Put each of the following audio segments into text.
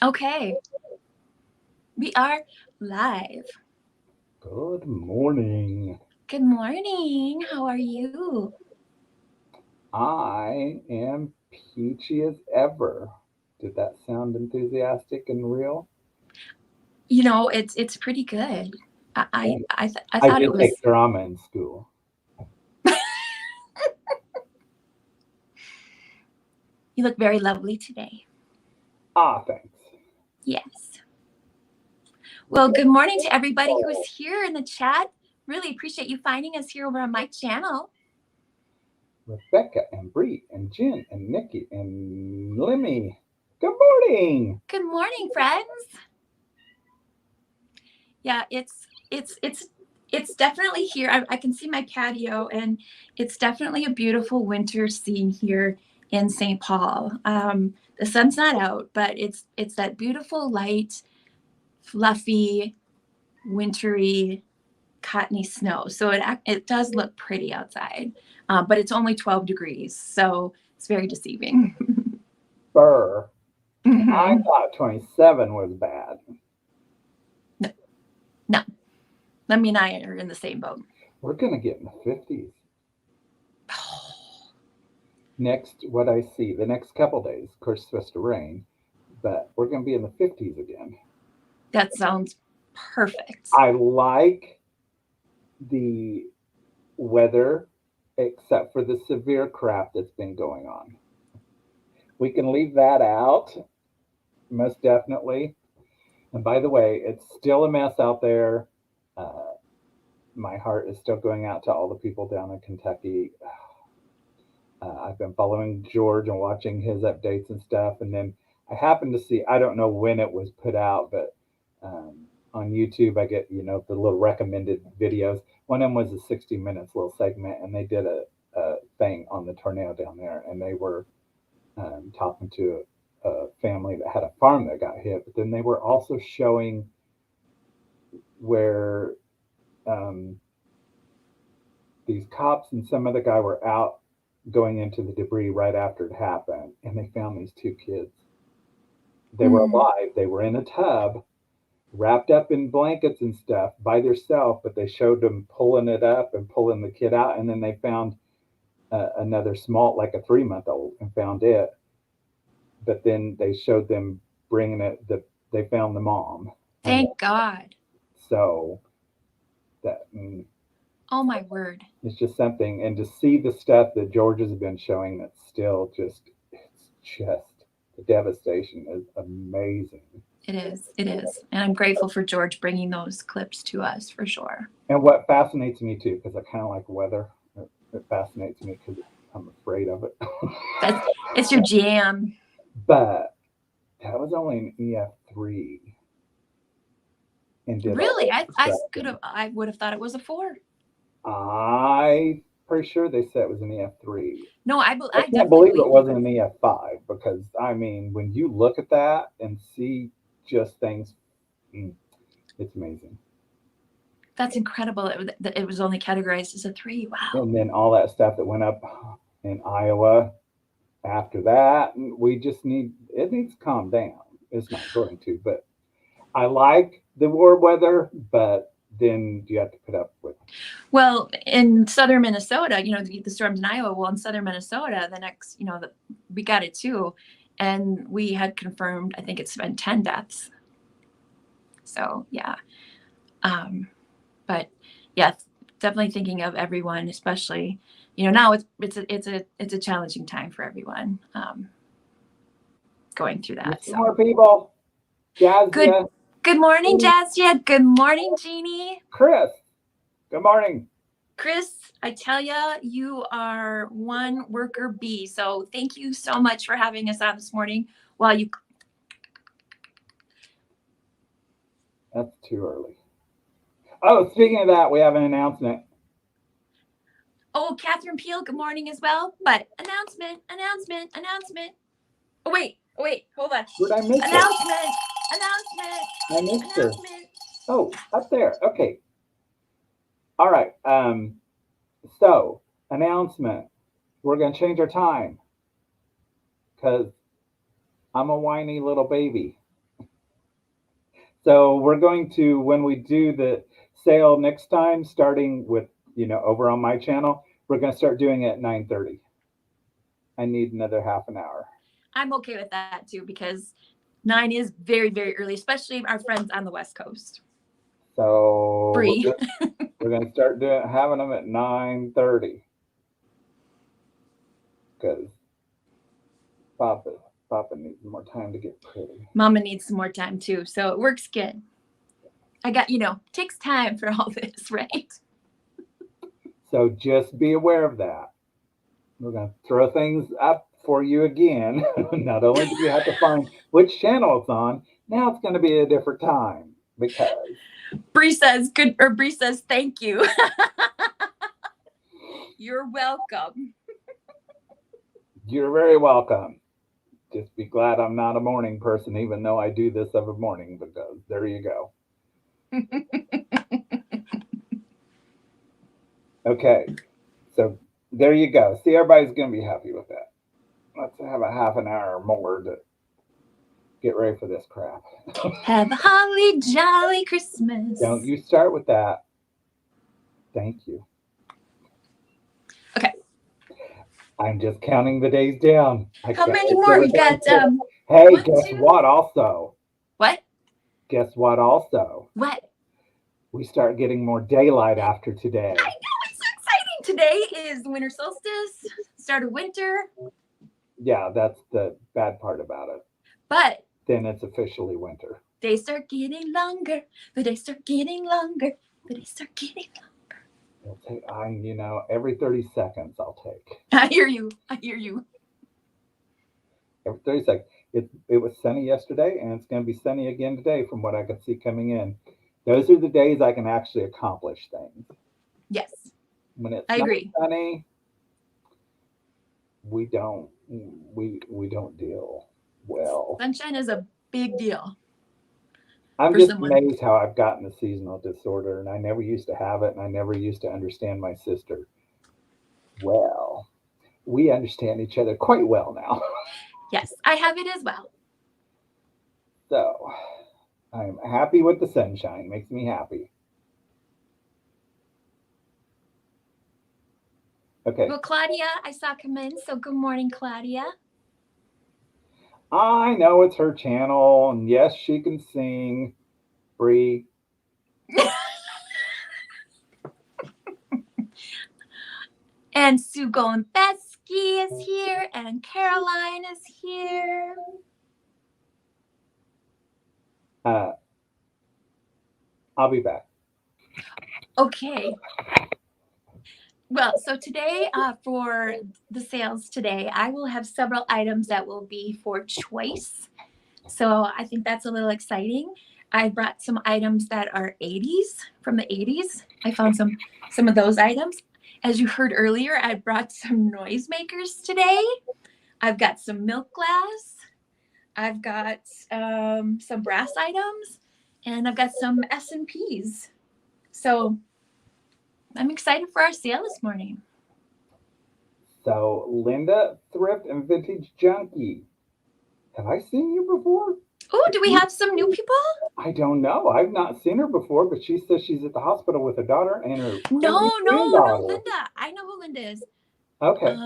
Okay, we are live. Good morning. Good morning. How are you? I am peachy as ever. Did that sound enthusiastic and real? It's pretty good. Thanks. I I thought it did take was. drama in school. You look very lovely today. Ah, thanks. Yes. Look Well, at good morning to everybody who is oh, here in the chat. Really appreciate you finding us here over on my channel. Rebecca and Bree and Jen and Nikki and Lemmy. Good morning. Good morning, friends. Yeah, it's definitely here. I can see my patio, and it's definitely a beautiful winter scene here in St. Paul. The sun's not out, but it's that beautiful light, fluffy, wintry, cottony snow. So it does look pretty outside, but it's only 12 degrees, so it's very deceiving. Burr. I Mhm. thought 27 was bad. No, no, Lemmy and I are in the same boat. We're going to get in the 50s. Next, what I see, the next couple days, of course, it's supposed to rain, but we're going to be in the 50s again. That sounds perfect. I like the weather, except for the severe crap that's been going on. We can leave that out, most definitely. And by the way, it's still a mess out there. Uh, my heart is still going out to all the people down in Kentucky. I've been following George and watching his updates and stuff. And then I happened to see, I don't know when it was put out, but on YouTube, I get, the little recommended videos. One of them was a 60 minutes little segment, and they did a thing on the tornado down there. And they were talking to a family that had a farm that got hit. But then they were also showing where um, these cops and some other guy were out going into the debris right after it happened, and they found these two kids. They were Mm. alive. They were in a tub, wrapped up in blankets and stuff by themselves, but they showed them pulling it up and pulling the kid out, and then they found another small, like a 3 month old, and found it. But then they showed them bringing it. They found the mom, and Thank God. so that Oh my word. it's just something. And to see the stuff that George has been showing, that's still just, it's just the devastation is amazing. It is. It is. And I'm grateful for George bringing those clips to us for sure. And what fascinates me too, because I kind of like weather, it fascinates me because I'm afraid of it. That's it's your jam. But that was only an EF3 and did all Really? that destruction. I would have thought it was a 4. I pretty sure they said it was an EF3. No, I I can't definitely believe it believe you. wasn't an EF5 because I mean, when you look at that and see just things, mm, it's amazing. That's incredible. It was only categorized as a 3. Wow. And then all that stuff that went up in Iowa after that, we just need it needs to calm down. It's not going to, but I like the war weather, but then you have to put up with. Well, in southern Minnesota, the storms in Iowa. Well, in southern Minnesota, the next, we got it too, and we had confirmed. I think it's been 10 deaths. So yeah, um, but yeah, definitely thinking of everyone, especially now it's a challenging time for everyone going through There's that. some So more people. good. Jazia, Good morning, Jazia. Good morning, Jeannie. Chris. Good morning. Chris, I tell ya, you are one worker bee. So thank you so much for having us on this morning. While you, That's too early. Oh, speaking of that, we have an announcement. oh, Catherine Peel, good morning as well. But announcement. Oh, wait, hold on. Where'd I miss her? Announcement, announcement, I missed her. announcement. Oh, up there. Okay. All right. So announcement. We're gonna change our time because I'm a whiny little baby. So we're going to, when we do the sale next time, starting with, over on my channel, we're going to start doing it at 9:30. I need another half an hour. I'm okay with that too, because 9 is very, very early, especially our friends on the West Coast. So Bree. we're going to start having them at 9:30 because Papa needs more time to get pretty. Mama needs some more time too, so it works good. I got, takes time for all this, right? So just be aware of that. We're going to throw things up for you again. Not only do you have to find which channel it's on, now it's going to be a different time because Bree says Bree says thank you. You're welcome. You're very welcome. Just be glad I'm not a morning person, even though I do this of a morning, because there you go. Okay, so there you go. See, everybody's going to be happy with that. Let's have a half an hour more to get ready for this crap. Have a holly jolly Christmas. Don't you start with that. Thank you. Okay. I'm just counting the days down. How many more? We've got Hey, guess what also? What? Guess what also? What? We start getting more daylight after today. I know, it's so exciting. Today is winter solstice, start of winter. Yeah, that's the bad part about it. But then it's officially winter. Days start getting longer. The days start getting longer. The days start getting longer. It'll take, every 30 seconds I'll take. I hear you. I hear you. Every 30 seconds. It was sunny yesterday, and it's going to be sunny again today from what I could see coming in. Those are the days I can actually accomplish things. Yes. When it's I agree. Sunny, we don't deal well. Sunshine is a big deal. I'm just amazed how I've gotten a seasonal disorder, and I never used to have it, and I never used to understand my sister. Well, we understand each other quite well now. Yes, I have it as well. So, I'm happy with the sunshine. Makes me happy. Okay. Well, Claudia, I saw come in, so good morning, Claudia. I know it's her channel, and yes, she can sing. Bree. And Sue Golombeski is here, and Caroline is here. I'll be back. Okay. Well, so today for the sales today, I will have several items that will be for choice. So I think that's a little exciting. I brought some items that are 80s, from the 80s. I found some of those items. As you heard earlier, I brought some noisemakers today. I've got some milk glass. I've got some brass items, and I've got some S&Ps. So I'm excited for our sale this morning. So, Linda, Thrift and Vintage Junkie. Have I seen you before? Oh, do we have some new people? I don't know. I've not seen her before, but she says she's at the hospital with her daughter and her No, Linda. I know who Linda is. Okay.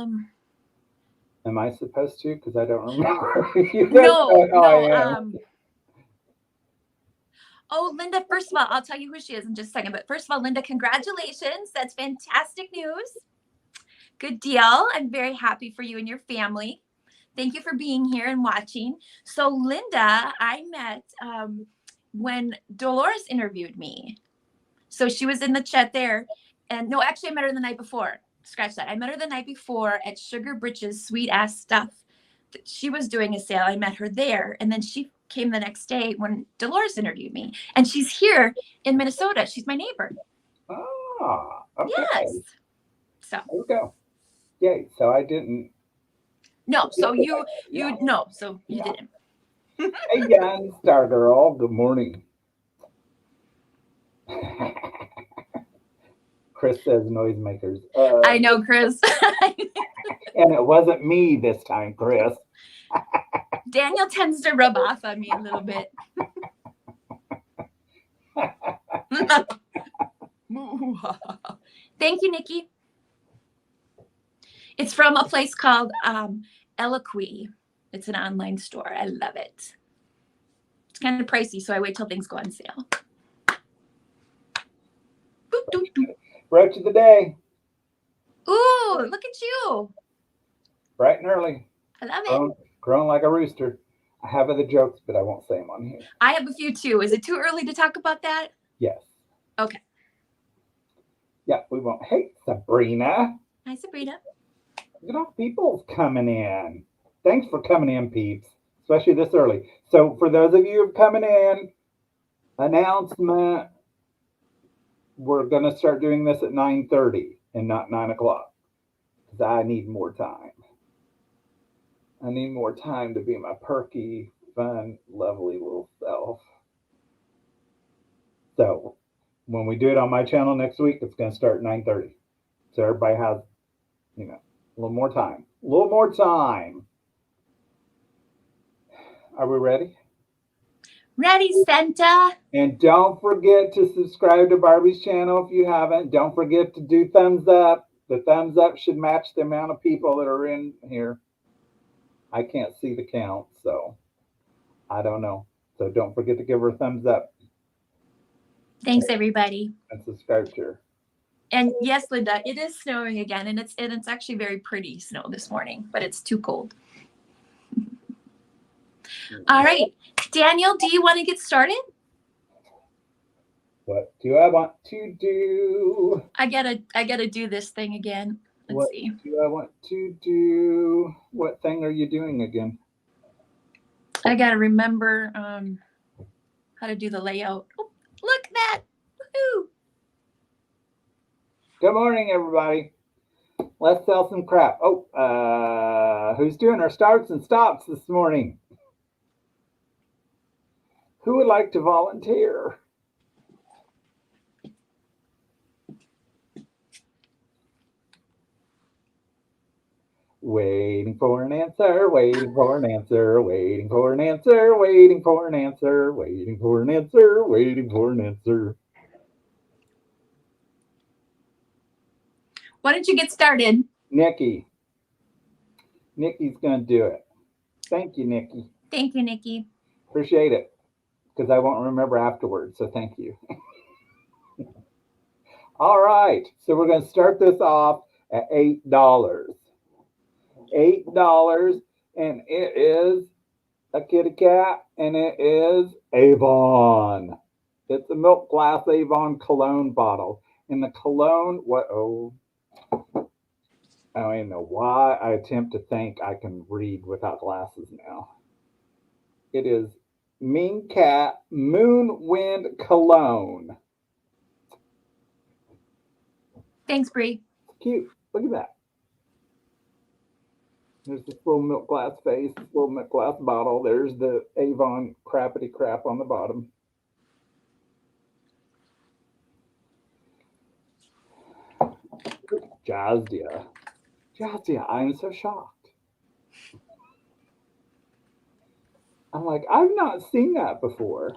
Am I supposed to? Because I don't remember. Oh, Linda, first of all, I'll tell you who she is in just a second. But first of all, Linda, congratulations. That's fantastic news. Good deal. I'm very happy for you and your family. Thank you for being here and watching. So Linda, I met when Dolores interviewed me. So she was in the chat there. And no, actually I met her the night before. Scratch that. I met her the night before at Sugar Britch's Sweet Ass Stuff. She was doing a sale. I met her there. And then she came the next day when Dolores interviewed me. And she's here in Minnesota. She's my neighbor. Ah, okay. Yes. So there you go. Yay. So I didn't. No, so you didn't. Hey, young Star Girl. Good morning. Chris says noisemakers. I know, Chris. And it wasn't me this time, Chris. Daniel tends to rub off on me a little bit. Thank you, Nikki. It's from a place called Eloquy. It's an online store. I love it. It's kind of pricey, so I wait till things go on sale. Boop, doop, doop. Brooch of the day. Ooh, look at you. Bright and early. I love it. Growing like a rooster. I have other jokes, but I won't say them on here. I have a few too. Is it too early to talk about that? Yes. Okay. Yeah, we won't. Hey, Sabrina. Hi, Sabrina. You know, people's coming in. Thanks for coming in, peeps, especially this early. So for those of you coming in, announcement, we're going to start doing this at 9:30 and not 9 o'clock because I need more time. I need more time to be my perky, fun, lovely little self. So when we do it on my channel next week, it's going to start at 9:30. So everybody has, you know, a little more time. A little more time. Are we ready? Ready, Santa. And don't forget to subscribe to Barbie's channel if you haven't. Don't forget to do thumbs up. The thumbs up should match the amount of people that are in here. I can't see the count, so I don't know. So don't forget to give her a thumbs up. Thanks, everybody. And subscribe to her. And yes, Linda, it is snowing again, and it's actually very pretty snow this morning, but it's too cold. All right, Daniel, do you want to get started? What do I want to do? I gotta do this thing again. Let's see. Do I want to do? What thing are you doing again? I gotta remember how to do the layout. Oh, look at that! Woohoo! Good morning, everybody. Let's sell some crap. Oh, who's doing our starts and stops this morning? Who would like to volunteer? Waiting for an answer, waiting for an answer, waiting for an answer, waiting for an answer, waiting for an answer, waiting for an answer. Why don't you get started? Nikki. Nikki's going to do it. Thank you, Nikki. Thank you, Nikki. Appreciate it, because I won't remember afterwards, so thank you. All right, so we're going to start this off at $8. $8, and it is a kitty cat, and it is Avon. It's a milk glass Avon cologne bottle. And the cologne, I don't even know why I attempt to think I can read without glasses now. It is Mean Cat Moon Wind Cologne. Thanks, Bree. Cute. Look at that. There's this little milk glass face, this little milk glass bottle. There's the Avon crappity crap on the bottom. Jazdia. Jazdia, I'm so shocked. I'm like, I've not seen that before.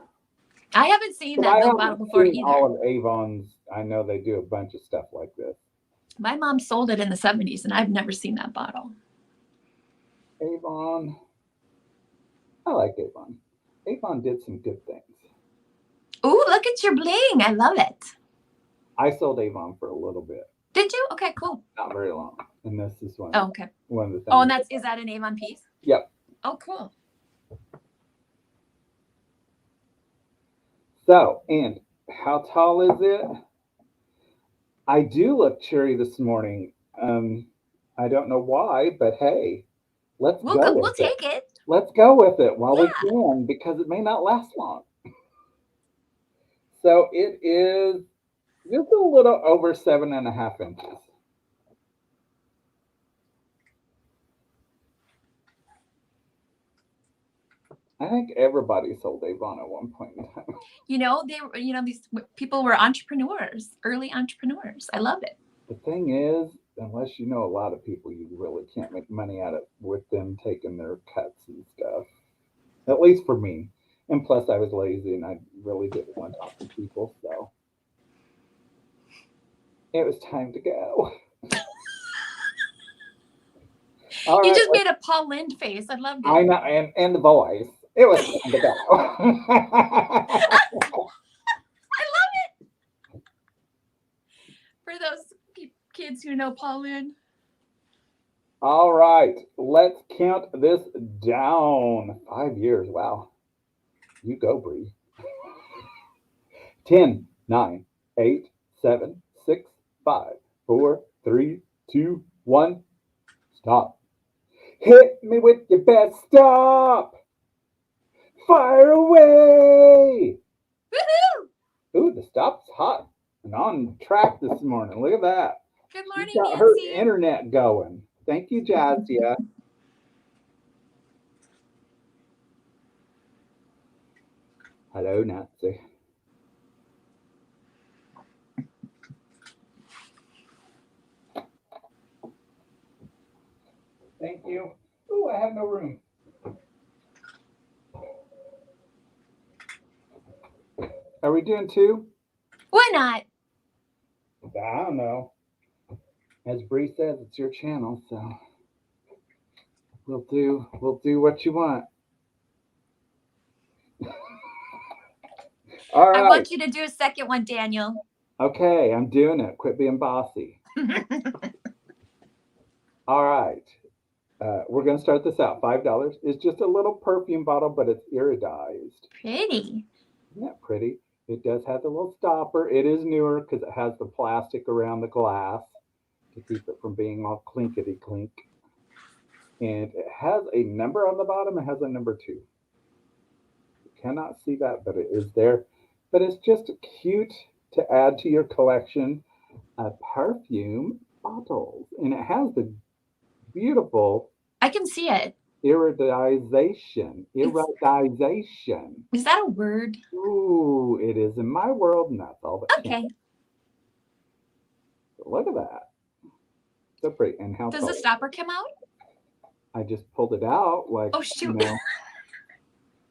I haven't seen that milk bottle before either. All of Avon's, I know they do a bunch of stuff like this. My mom sold it in the 70s, and I've never seen that bottle. Avon. I like Avon. Avon did some good things. Ooh, look at your bling. I love it. I sold Avon for a little bit. Did you? Okay, cool. Not very long. And this is one. Oh, okay. One of the things. Oh, and is that an Avon piece? Yep. Oh, cool. So, and how tall is it? I do look cheery this morning. I don't know why, but hey, let's go with it. We'll take it. Let's go with it while we can, because it may not last long. So it is just a little over 7.5 inches. I think everybody sold Avon at one point in time. You know, these people were entrepreneurs, early entrepreneurs. I love it. The thing is, unless you know a lot of people, you really can't make money out of it with them taking their cuts and stuff. At least for me. And plus, I was lazy and I really didn't want to talk to people. So It was time to go. All You right, just made a Paul Lynde face. I loved I it. know, and the voice. It was time to go. I love it. For those kids who know Paul Lynde. All right, let's count this down. 5 years. Wow. You go, Bree. 10, 9, 8, 7, 6, 5, 4, 3, 2, 1. Stop. Hit me with your best stop. Fire away. Woohoo! Ooh, the stop's hot and on track this morning. Look at that. Good She's morning, got her Nancy. internet going. Thank you, Jazia. Hello, Nancy. Thank you. Ooh, I have no room. Are we doing two? Why not? I don't know. As Bree says, it's your channel, so we'll do what you want. All I right. want you to do a second one, Daniel. Okay, I'm doing it. Quit being bossy. All right. We're going to start this out. $5. It's just a little perfume bottle, but it's iridized. Pretty. Isn't that pretty? It does have the little stopper. It is newer because it has the plastic around the glass to keep it from being all clinkety clink. And it has a number on the bottom. It has a number 2. You cannot see that, but it is there. But it's just cute to add to your collection of perfume bottles. And it has the beautiful I can see it. iridization. Iridization. Is that a word? Ooh, it is in my world, and that's all that counts. Okay. Look at that. So pretty. And how Does tall? the stopper come out? I just pulled it out like, Oh, shoot.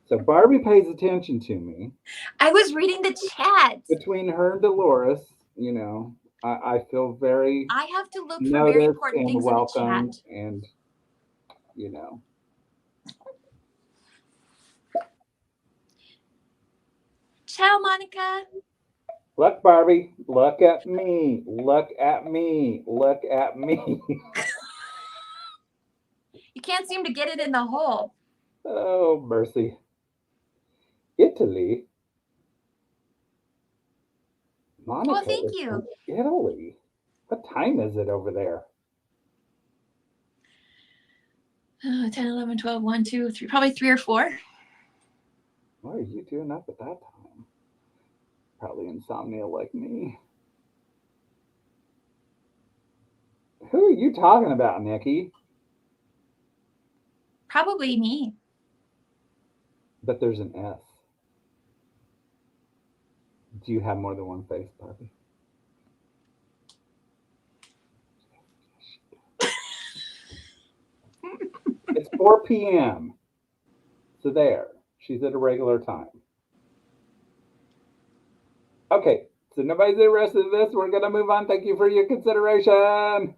So Barbie pays attention to me. I was reading the chat. Between her and Dolores, I feel very I have to look for very noticed important and things in the welcomed, chat. and you know. Ciao, Monica. Look, Barbie. Look at me. Look at me. Look at me. You can't seem to get it in the hole. Oh, mercy. Italy. Monica Well, thank is you. from Italy. What time is it over there? 10, 11, 12, 1, 2, 3, probably 3 or 4. What are you doing up at that time? Probably insomnia like me. Who are you talking about, Nikki? Probably me. But there's an S. Do you have more than one face, Barbie? It's 4 p.m. So there. She's at a regular time. Okay. So nobody's interested in this. We're going to move on. Thank you for your consideration.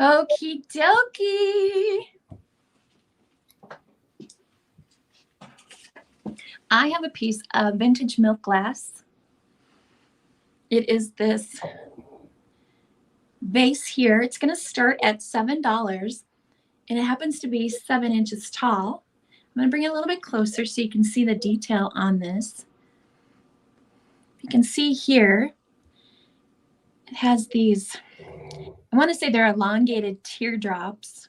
Okie dokie. I have a piece of vintage milk glass. It is this vase here. It's going to start at $7, and it happens to be 7 inches tall. I'm going to bring it a little bit closer so you can see the detail on this. You can see here, it has these, I want to say they're elongated teardrops,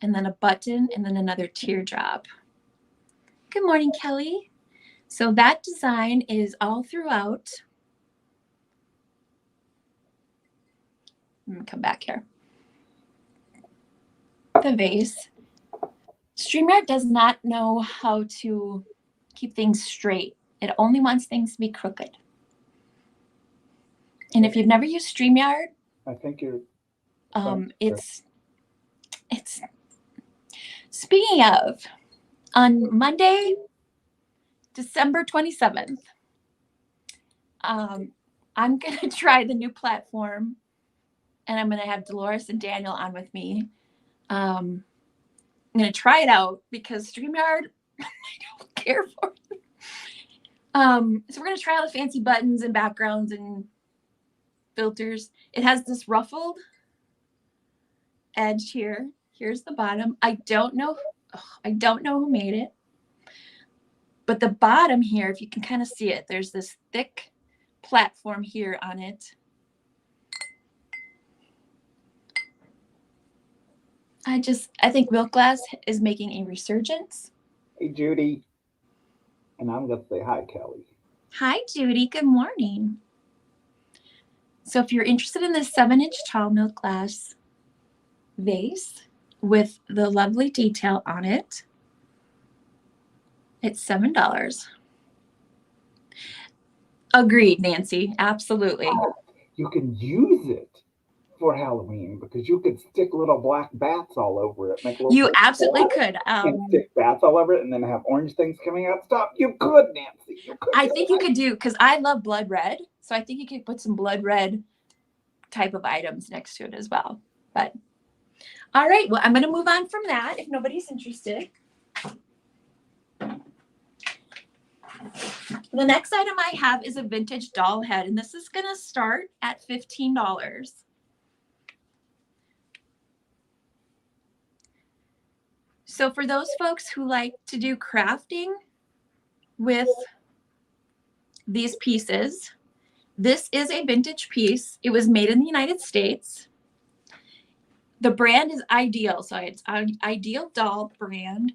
and then a button, and then another teardrop. Good morning, Kelly. So that design is all throughout. I'm gonna come back here. The vase. StreamYard does not know how to keep things straight. It only wants things to be crooked. And if you've never used StreamYard, I think you're. it's speaking of, on Monday, December 27th. I'm going to try the new platform, and I'm going to have Dolores and Daniel on with me. I'm going to try it out because StreamYard, I don't care for it. So we're going to try all the fancy buttons and backgrounds and filters. It has this ruffled edge here. Here's the bottom. I don't know who made it. But the bottom here, if you can kind of see it, there's this thick platform here on it. I think milk glass is making a resurgence. Hey, Judy. And I'm going to say hi, Kelly. Hi, Judy. Good morning. So if you're interested in this 7-inch tall milk glass vase with the lovely detail on it, it's $7. Agreed, Nancy. Absolutely. You can use it for Halloween because you could stick little black bats all over it. You absolutely could. And stick bats all over it and then have orange things coming out. Stop. You could, Nancy. You could. I think you could do, because I love blood red. So I think you could put some blood red type of items next to it as well. But all right, well, I'm going to move on from that if nobody's interested. The next item I have is a vintage doll head, and this is going to start at $15. So for those folks who like to do crafting with these pieces, this is a vintage piece. It was made in the United States. The brand is Ideal, so it's an Ideal doll brand,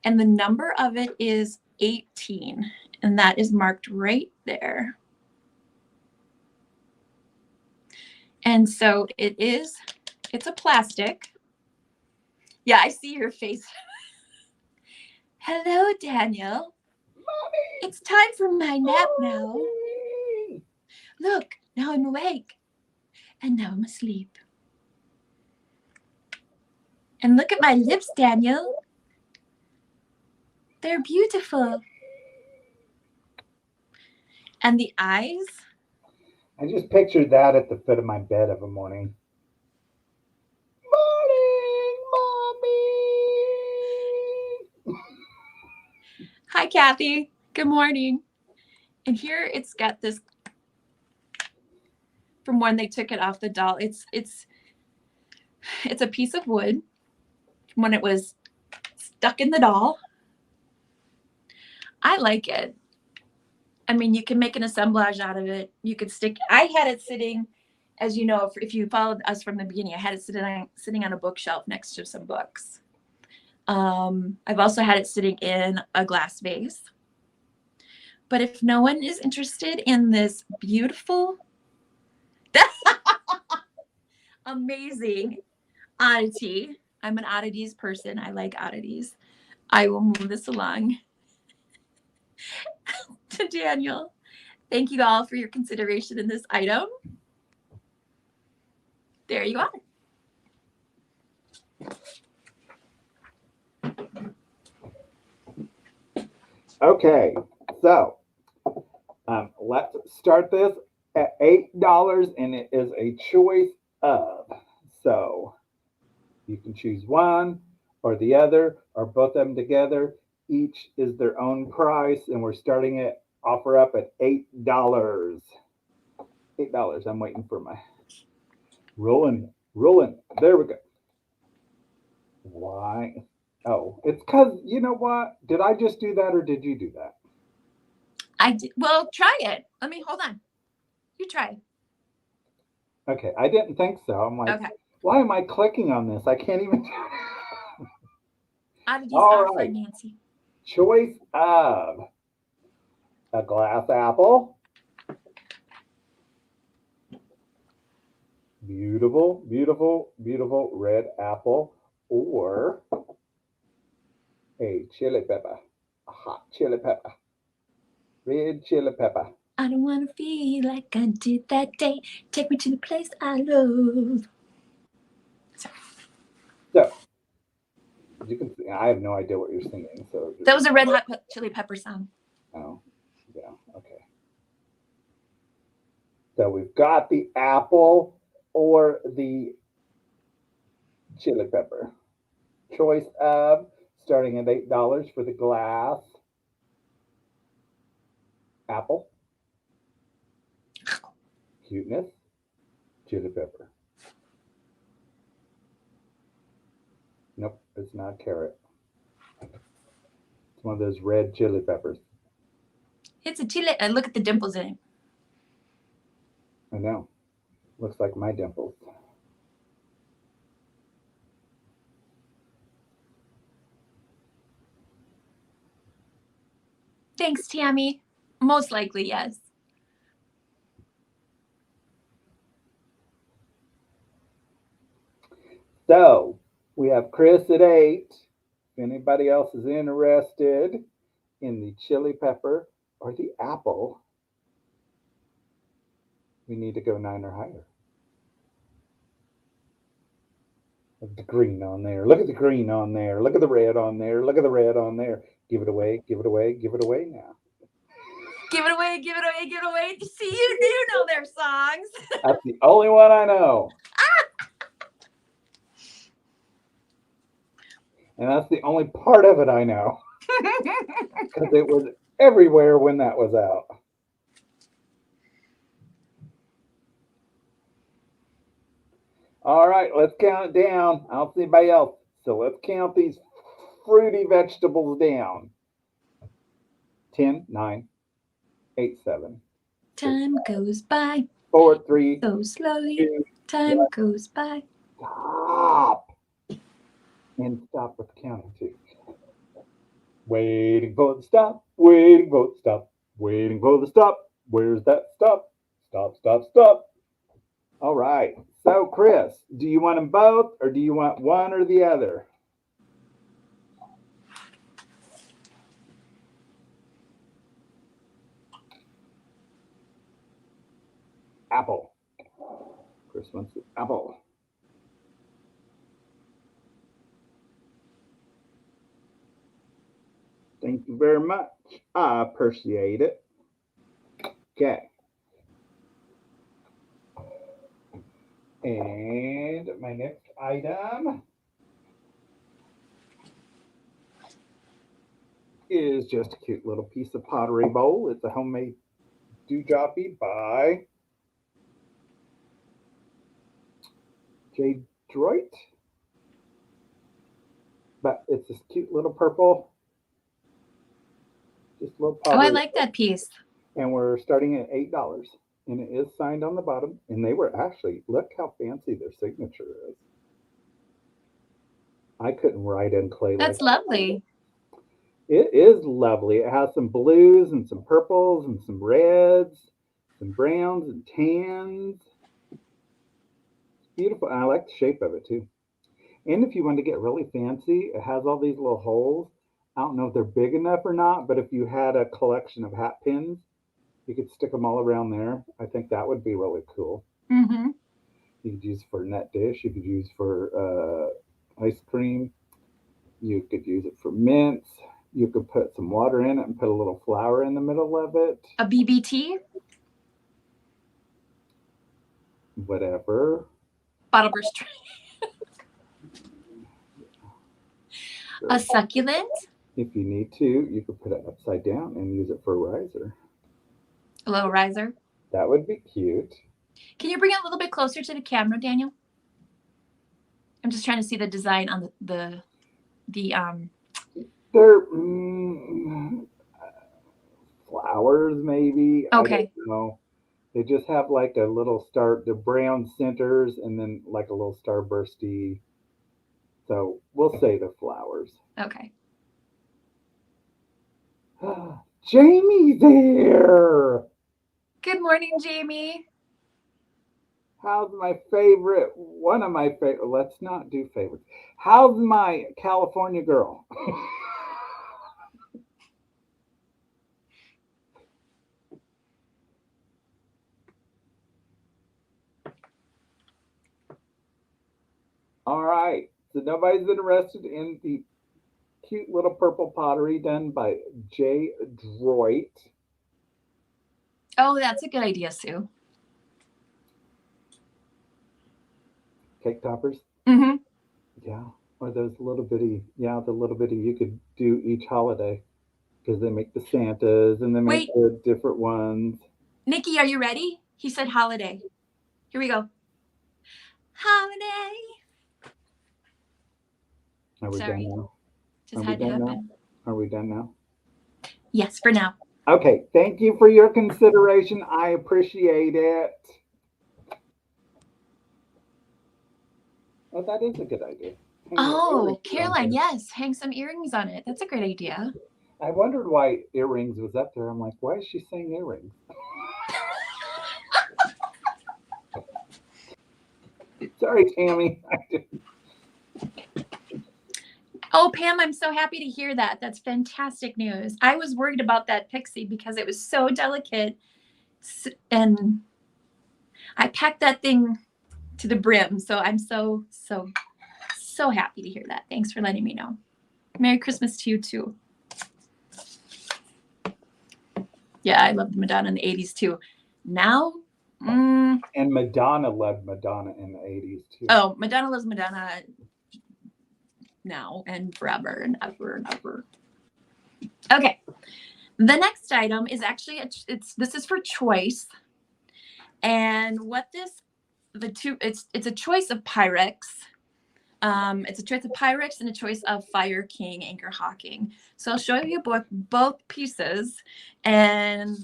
and the number of it is 18, and that is marked right there. And so it's a plastic. Yeah, I see your face. Hello, Daniel. Mommy, it's time for my nap now. Mommy. Look, now I'm awake, and now I'm asleep. And look at my lips, Daniel. They're beautiful. And the eyes. I just pictured that at the foot of my bed of a morning. Morning, Mommy. Hi, Kathy. Good morning. And here it's got this from when they took it off the doll. It's a piece of wood from when it was stuck in the doll. I like it. I mean, you can make an assemblage out of it. You could stick. I had it sitting, as you know, if you followed us from the beginning, I had it sitting on a bookshelf next to some books. I've also had it sitting in a glass vase. But if no one is interested in this beautiful, amazing oddity, I'm an oddities person. I like oddities. I will move this along to Daniel. Thank you all for your consideration in this item. There you are. Okay, so let's start this at $8, and it is a choice of. So you can choose one or the other or both of them together. Each is their own price, and we're starting it offer up at $8. $8. I'm waiting for my rolling. There we go. Why? Oh, it's because, you know what? Did I just do that or did you do that? I did. Well, try it. Let me, hold on. You try. Okay, I didn't think so. I'm like, okay. Why am I clicking on this? I can't even do it. All right. Nancy. Choice of a glass apple. Beautiful, beautiful, beautiful red apple, or a chili pepper, a hot chili pepper, red chili pepper. I don't want to feel like I did that day. Take me to the place I love. So, you can see, I have no idea what you're singing. So that was a Red Hot Chili Pepper song. Oh, yeah, okay. So we've got the apple or the chili pepper. Choice of starting at $8 for the glass. Apple, cuteness, chili pepper. Nope, it's not carrot. It's one of those red chili peppers. It's a chile. Look at the dimples in it. I know. Looks like my dimples. Thanks, Tammy. Most likely, yes. So we have Chris at 8. If anybody else is interested in the chili pepper or the apple, we need to go 9 or higher. Look at the green on there. Look at the green on there. Look at the red on there. Look at the red on there. Give it away. Give it away. Give it away now. Give it away, give it away, give it away. See, you do know their songs. That's the only one I know. And that's the only part of it I know. Because it was everywhere when that was out. All right, let's count it down. I don't see anybody else. So let's count these fruity vegetables down. 10, 9, 8, 7. Time goes by 4, 3, so slowly. 2, Time 1. goes by. Stop. And stop with the counting too. Waiting for the stop. Waiting for the stop. Waiting for the stop. Where's that stop? Stop, stop, stop. All right. So, Chris, do you want them both or do you want one or the other? Apple. Chris wants the apple. Thank you very much. I appreciate it. Okay. And my next item is just a cute little piece of pottery bowl. It's a homemade dewdroppy by J. Droit. But it's this cute little purple, just a little pottery. Oh, I like that piece. And we're starting at $8. And it is signed on the bottom. And they were actually, look how fancy their signature is. I couldn't write in clay. That's like lovely. It is lovely. It has some blues and some purples and some reds, some browns and tans. It's beautiful. And I like the shape of it too. And if you want to get really fancy, it has all these little holes. I don't know if they're big enough or not, but if you had a collection of hat pins, you could stick them all around there. I think that would be really cool. Mm-hmm. You could use it for a net dish. You could use it for ice cream. You could use it for mints. You could put some water in it and put a little flour in the middle of it. A BBT? Whatever. Bottle burst tray. A succulent? If you need to, you could put it upside down and use it for a riser. A little riser. That would be cute. Can you bring it a little bit closer to the camera, Daniel? I'm just trying to see the design on the They're flowers, maybe. Okay. I don't know. They just have like a little star, the brown centers, and then like a little starbursty. So we'll say the flowers. Okay. Jamie's there. Good morning, Jamie. How's my favorite? One of my favorite. Let's not do favorites. How's my California girl? All right. So nobody's interested in the cute little purple pottery done by J. Droit. Oh, that's a good idea, Sue. Cake toppers. Mm-hmm. Yeah. Or those little bitty, the little bitty you could do each holiday because they make the Santas and they make Wait. the different ones. Nikki, are you ready? He said holiday. Here we go. Holiday. Are we Sorry. done now? Just Are we had to done now? happen. Are we done now? Yes, for now. Okay. Thank you for your consideration. I appreciate it. Oh, that is a good idea. Hang the Oh, earrings on Caroline, there. yes. Hang some earrings on it. That's a great idea. I wondered why earrings was up there. I'm like, why is she saying earrings? Sorry, Tammy. Oh, Pam, I'm so happy to hear that. That's fantastic news. I was worried about that pixie because it was so delicate. And I packed that thing to the brim. So I'm so happy to hear that. Thanks for letting me know. Merry Christmas to you too. Yeah, I loved Madonna in the 80s too. Now, And Madonna loved Madonna in the 80s too. Oh, Madonna loves Madonna now and forever and ever and ever. Okay. The next item is actually this is for choice. And what it's a choice of Pyrex. It's a choice of Pyrex and a choice of Fire King Anchor Hawking. So I'll show you both pieces. And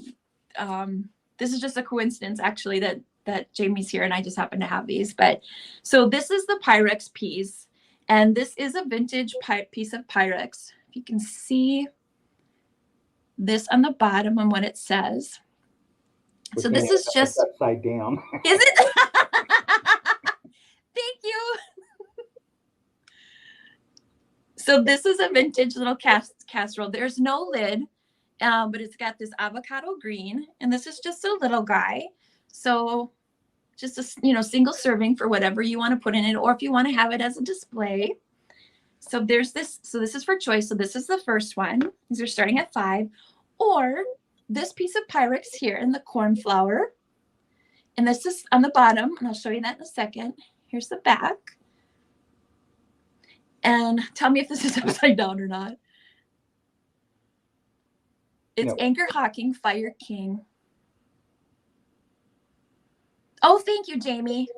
this is just a coincidence actually that Jamie's here and I just happen to have these. But so this is the Pyrex piece. And this is a vintage piece of Pyrex. If you can see this on the bottom and what it says. So this is just upside down. Is it? Thank you. So this is a vintage little casserole. There's no lid, but it's got this avocado green, and this is just a little guy. So just a single serving for whatever you want to put in it, or if you want to have it as a display. So there's this. So this is for choice. So this is the first one. These are starting at $5, or this piece of Pyrex here in the cornflower, and this is on the bottom, and I'll show you that in a second. Here's the back. And tell me if this is upside down or not. It's Anchor Hawking Fire King. Oh, thank you, Jamie.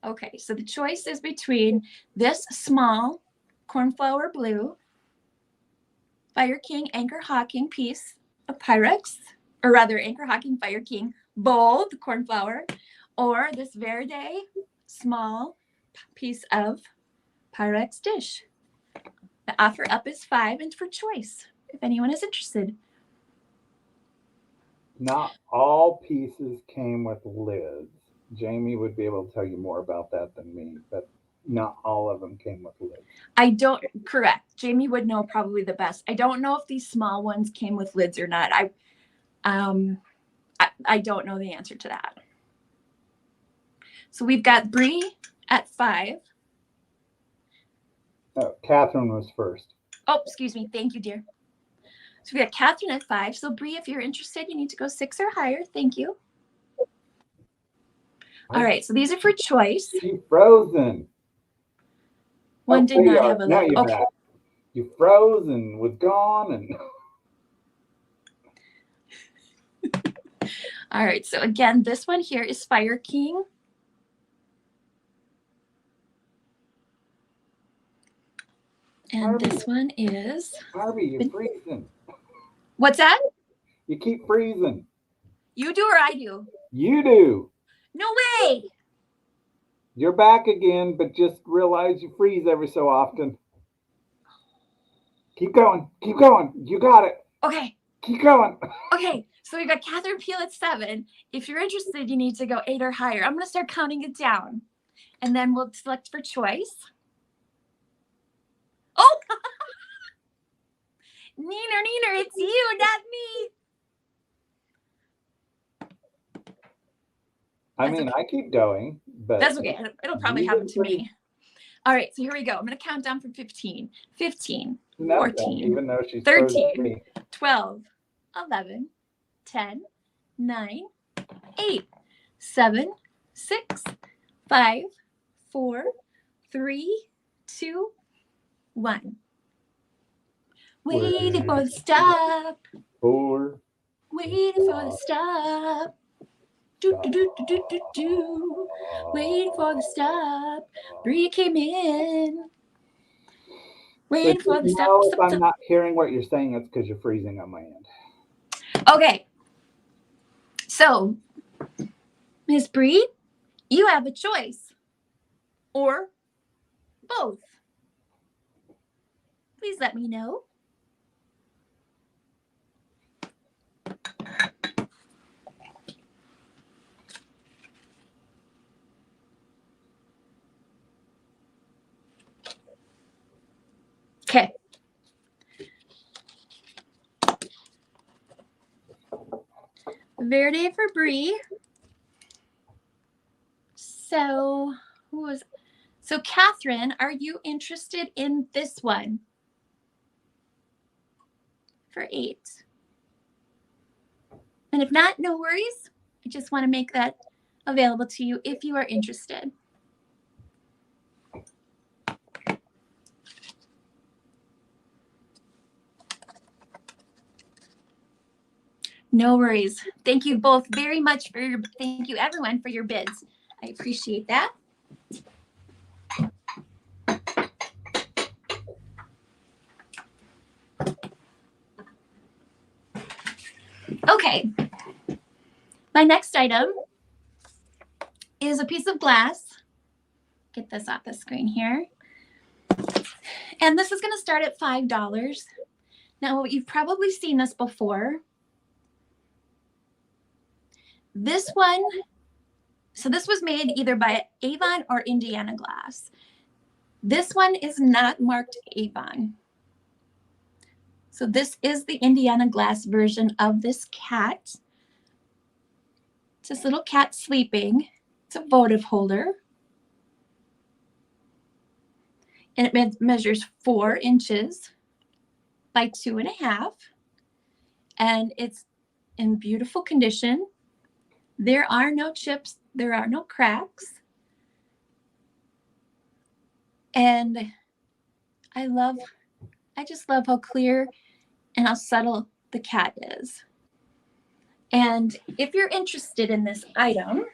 Okay, so the choice is between this small cornflower blue Fire King Anchor Hawking piece of Pyrex, or rather Anchor Hawking Fire King bold cornflower, or this Verde small piece of Pyrex dish. The offer up is $5 and for choice, if anyone is interested. Not all pieces came with lids. Jamie would be able to tell you more about that than me, but not all of them came with lids. Correct. Jamie would know probably the best. I don't know if these small ones came with lids or not. I don't know the answer to that. So we've got Brie at $5. Oh, Catherine was first. Oh, excuse me. Thank you, dear. So we got Catherine at $5. So Brie, if you're interested, you need to go 6 or higher. Thank you. All right. So these are for choice. You frozen. One did not have a lid. Okay. Back. You froze and was gone and. All right. So again, this one here is Fire King. And Barbie, this one is Barbie, you're freezing. What's that? You keep freezing. You do or I do? You do. No way. You're back again, but just realize you freeze every so often. Keep going. Keep going. You got it. Okay. Keep going. Okay. So we got Catherine Peel at 7. If you're interested, you need to go 8 or higher. I'm going to start counting it down. And then we'll select for choice. Oh! Neener, it's you, not me. I mean, I keep going, but that's okay. It'll probably you happen did to me. All right, so here we go. I'm going to count down from 15, 15, 14, even though she's 13, 12, 11, 10, 9, 8, 7, 6, 5, 4, 3, 2, 1. Waiting for the stop. 4. Waiting for the stop. Do, do, do, do, do, do. Waiting for the stop. Bree came in. Waiting for the stop. If I'm not hearing what you're saying, it's because you're freezing on my end. Okay. So, Miss Bree, you have a choice. Or both. Please let me know. Okay. Verde for Bree. So, Catherine, are you interested in this one? For 8. And if not, no worries. I just want to make that available to you if you are interested. No worries. Thank you both very much thank you everyone for your bids. I appreciate that. Okay. My next item is a piece of glass. Get this off the screen here. And this is going to start at $5. Now, you've probably seen this before. This one, so this was made either by Avon or Indiana Glass. This one is not marked Avon. So this is the Indiana Glass version of this cat. It's this little cat sleeping. It's a votive holder. And it measures 4 inches by 2.5. And it's in beautiful condition. There are no chips. There are no cracks. And I just love how clear and how subtle the cat is. And if you're interested in this item,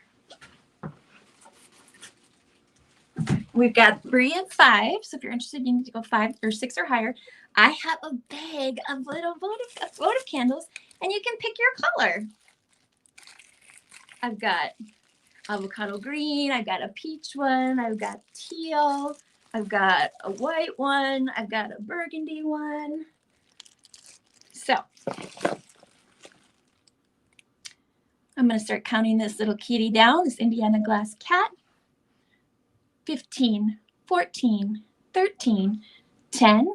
we've got 3 and 5. So if you're interested, you need to go 5 or 6 or higher. I have a bag of little votive candles, and you can pick your color. I've got avocado green. I've got a peach one. I've got teal. I've got a white one. I've got a burgundy one. So I'm going to start counting this little kitty down, this Indiana Glass cat. 15, 14, 13, 10.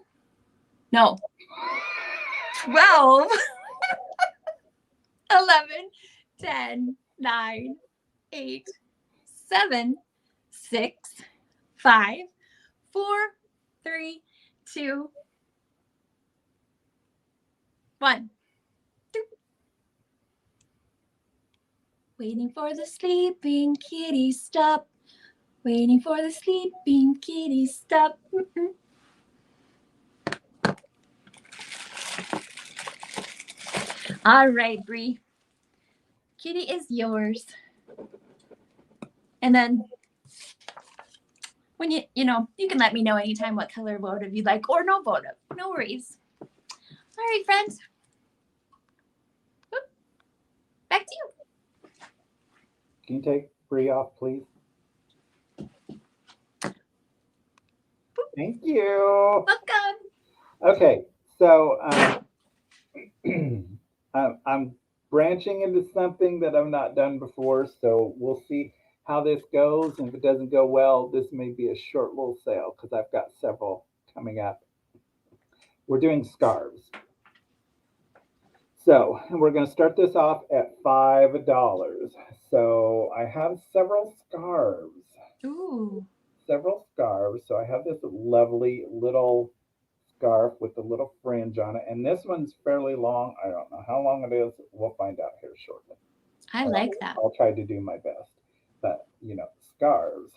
No. 12, 11, 10, 9, 8, 7, 6, 5, 4, 3, 2, 1. Waiting for the sleeping kitty, stop. Waiting for the sleeping kitty, stop. All right, Bree. Kitty is yours. And then when you can let me know anytime what color votive you'd like or no votive. No worries. All right, friends. Back to you. Can you take Bree off, please? Thank you. Welcome. Okay, so I'm branching into something that I've not done before, so we'll see how this goes. And if it doesn't go well, this may be a short little sale because I've got several coming up. We're doing scarves. So we're going to start this off at $5. So I have several scarves. Ooh. Several scarves. So I have this lovely little scarf with a little fringe on it. And this one's fairly long. I don't know how long it is. We'll find out here shortly. I like that. I'll try to do my best. But, scarves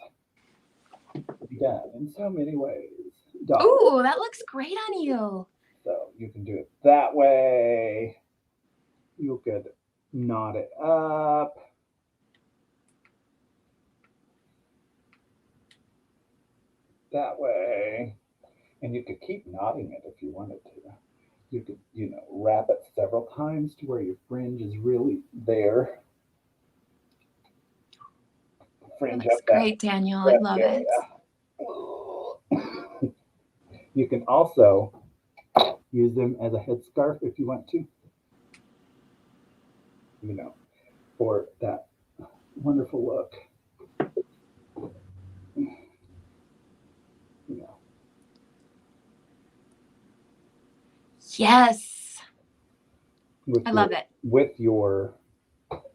done in so many ways. Ooh, that looks great on you. So you can do it that way. You could knot it up. That way. And you could keep knotting it if you wanted to. You could, wrap it several times to where your fringe is really there. Fringe That looks up that great, Daniel. I love area. it. You can also use them as a headscarf if you want to. For that wonderful look. Yes. I love it. With your...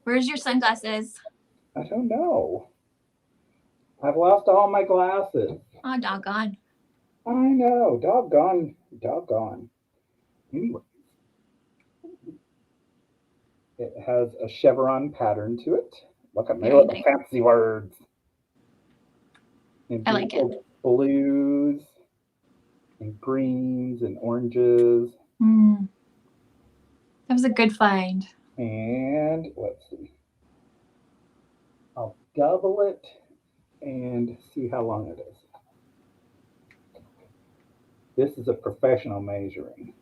Where's your sunglasses? I don't know. I've lost all my glasses. Oh, doggone. I know. Doggone. Anyway. It has a chevron pattern to it. Look at me with the fancy words. And I like it. Blues and greens and oranges. That was a good find. And let's see. I'll double it and see how long it is. This is a professional measuring.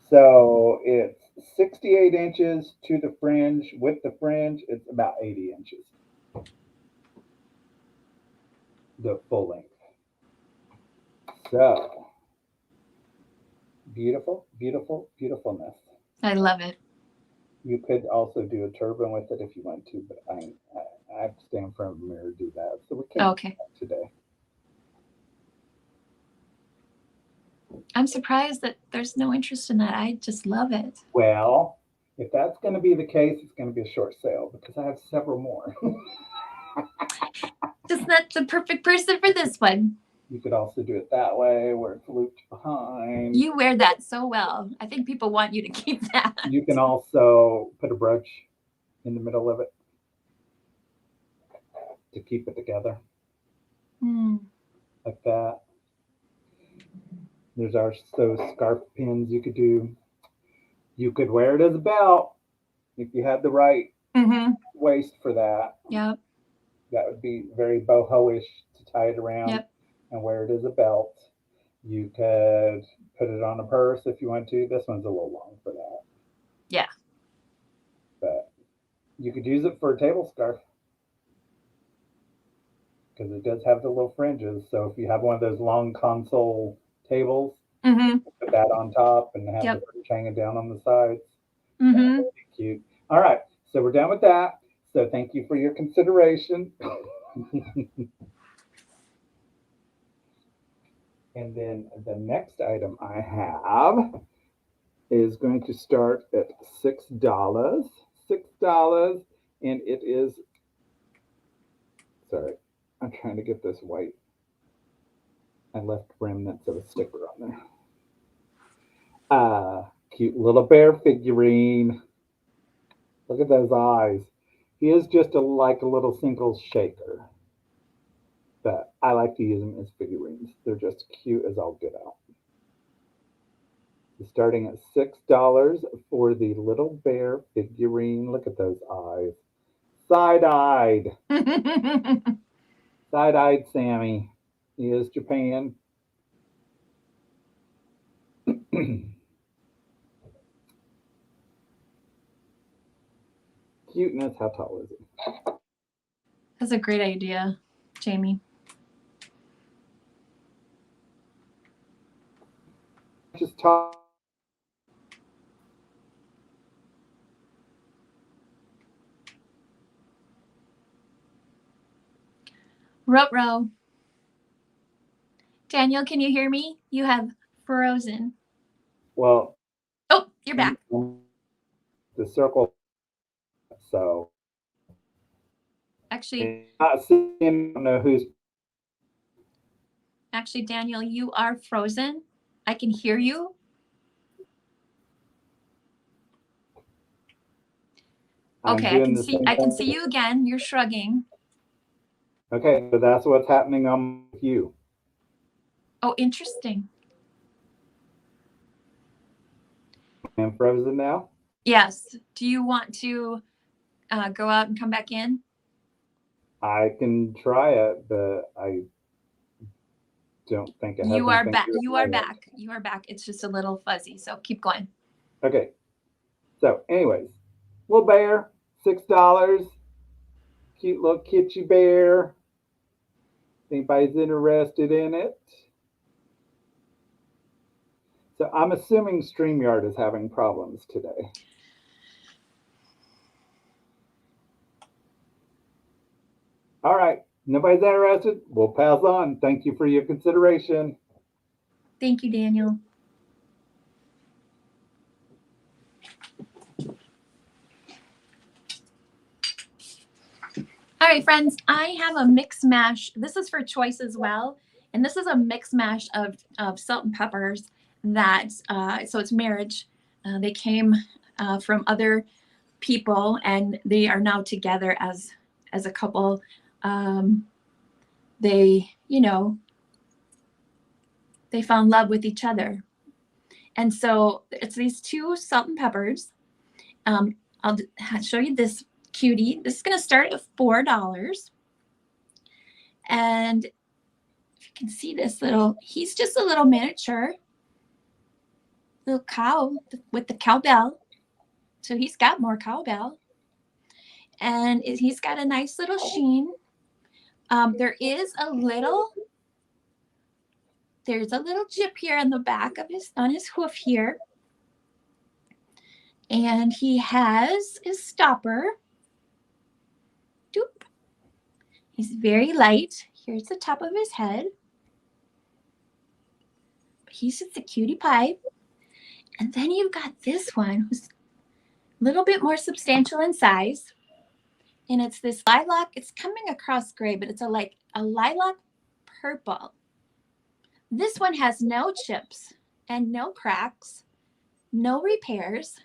So it's 68 inches to the fringe. With the fringe, it's about 80 inches. The full length. So beautiful, beautiful, beautifulness. I love it. You could also do a turban with it if you want to, but I have to stand in front of a mirror to do that. So we can't do that today. I'm surprised that there's no interest in that. I just love it. Well, if that's going to be the case, it's going to be a short sale because I have several more. Just not the perfect person for this one. You could also do it that way where it's looped behind. You wear that so well. I think people want you to keep that. You can also put a brooch in the middle of it to keep it together. Like that. There's those scarf pins you could do. You could wear it as a belt if you had the right waist for that. Yep. That would be very boho-ish to tie it around and wear it as a belt. You could put it on a purse if you want to. This one's a little long for that. Yeah. But you could use it for a table scarf because it does have the little fringes. So if you have one of those long console tables, put that on top and have the fringe hanging down on the sides. That would be cute. All right. So we're done with that. So thank you for your consideration. And then the next item I have is going to start at $6. $6. And it is, sorry, I'm trying to get this white. I left remnants of a sticker on there. Cute little bear figurine. Look at those eyes. He is just like a little single shaker. But I like to use them as figurines. They're just cute as all get out. Starting at $6 for the little bear figurine. Look at those eyes. Side-eyed. Side-eyed Sammy. He is Japan. Cuteness. How tall is he? That's a great idea, Jamie. Just talk. Ruh-roh. Daniel, can you hear me? You have frozen. Well. You're back. The circle. So Actually, not seeing, I don't know who's. actually, Daniel, you are frozen. I can hear you. Okay, I can see you again. You're shrugging. Okay, so that's what's happening on you. Oh, interesting. I'm frozen now? Yes. Do you want to go out and come back in? I can try it, but I don't think it has You are anything back. to do with You are my back. You are back. It's just a little fuzzy, so keep going. Okay. So, anyways, little bear, $6. Cute little kitschy bear. Anybody's interested in it? So I'm assuming StreamYard is having problems today. All right. Nobody's interested? We'll pass on. Thank you for your consideration. Thank you, Daniel. All right, friends, I have a mix mash. This is for choice as well. And this is a mix mash of salt and peppers that, so it's marriage. They came from other people and they are now together as a couple. They, you know, they found love with each other. And so it's these two salt and peppers. I'll show you this cutie. This is going to start at $4. And if you can see this little, he's just a little miniature little cow with the cowbell. So he's got more cowbell. And he's got a nice little sheen. There is a little, there's a little jip here on the back of on his hoof here. And he has his stopper. Doop. He's very light. Here's the top of his head. He's just a cutie pie. And then you've got this one who's a little bit more substantial in size. And it's this lilac. It's coming across gray, but it's a lilac purple. This one has no chips and no cracks, no repairs.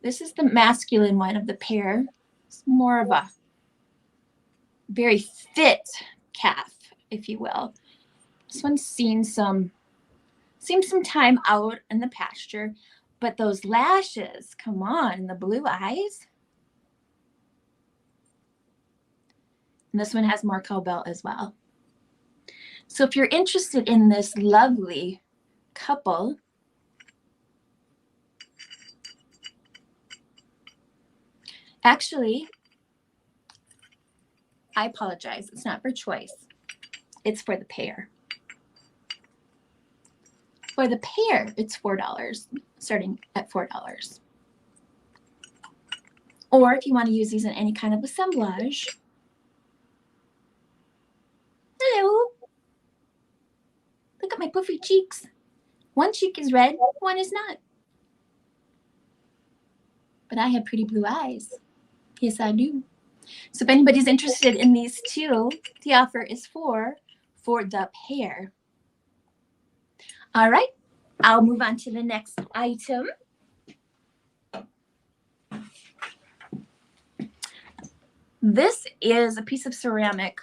This is the masculine one of the pair. It's more of a very fit calf, if you will. This one's seen some time out in the pasture, but those lashes, come on, and the blue eyes. And this one has more cowbell as well. So if you're interested in this lovely couple, actually, I apologize. It's not for choice. It's for the pair. For the pair, it's $4, starting at $4. Or if you want to use these in any kind of assemblage. Hello. Look at my puffy cheeks. One cheek is red, one is not. But I have pretty blue eyes. Yes, I do. So if anybody's interested in these two, the offer is for the pair. All right, I'll move on to the next item. This is a piece of ceramic.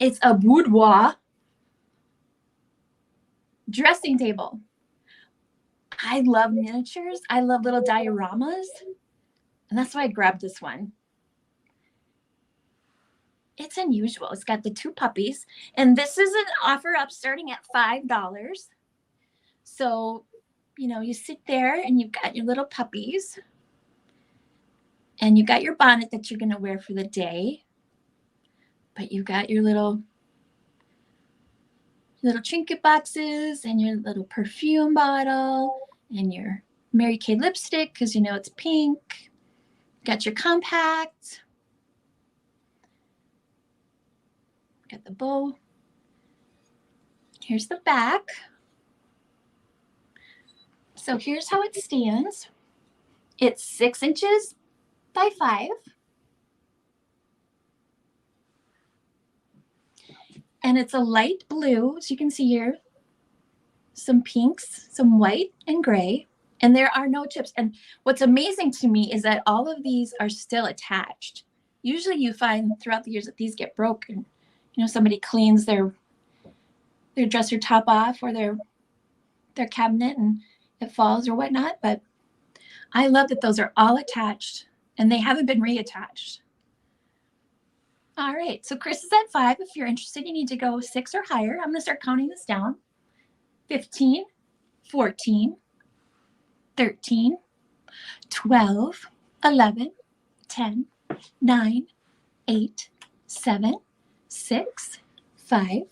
It's a boudoir dressing table. I love miniatures. I love little dioramas. And that's why I grabbed this one. It's unusual. It's got the two puppies. And this is an offer up starting at $5. So, you know, you sit there and you've got your little puppies. And you got your bonnet that you're going to wear for the day. But you've got your little trinket boxes and your little perfume bottle and your Mary Kay lipstick because you know it's pink. Got your compact. Got the bow. Here's the back. So here's how it stands. It's 6 inches by 5. And it's a light blue, as you can see here. Some pinks, some white and gray. And there are no chips. And what's amazing to me is that all of these are still attached. Usually you find throughout the years that these get broken. You know, somebody cleans their dresser top off or their cabinet and it falls or whatnot. But I love that those are all attached and they haven't been reattached. All right, so Chris is at 5. If you're interested, you need to go 6 or higher. I'm gonna start counting this down. 15, 14, 13, 12, 11, 10, 9, 8, 7, 6, 5,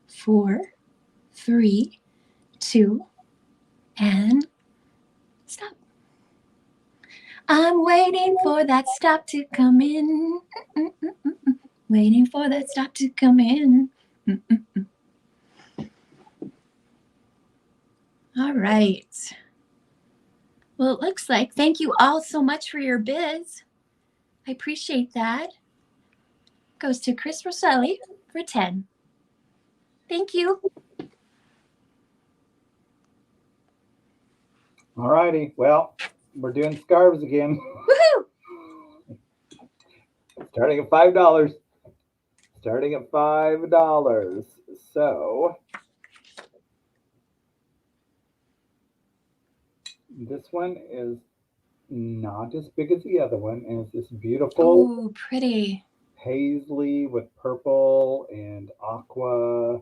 4, 3, 2, and stop. I'm waiting for that stop to come in. Waiting for that stop to come in. All right. Well, it looks like, thank you all so much for your bids. I appreciate that. Goes to Chris Rosselli for 10. Thank you. All righty. Well, we're doing scarves again. Woohoo! Starting at $5. Starting at $5. So this one is not as big as the other one, and it's this beautiful Ooh, pretty. paisley with purple and aqua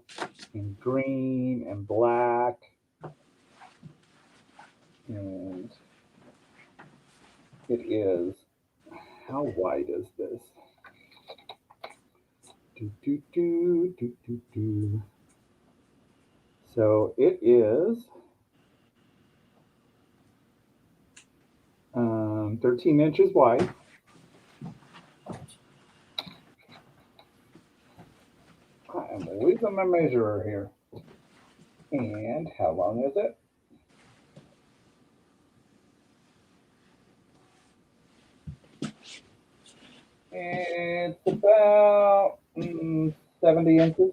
and green and black. And it is, how wide is this? So it is 13 inches wide. I am losing my measurer here. And how long is it? It's about 70 inches.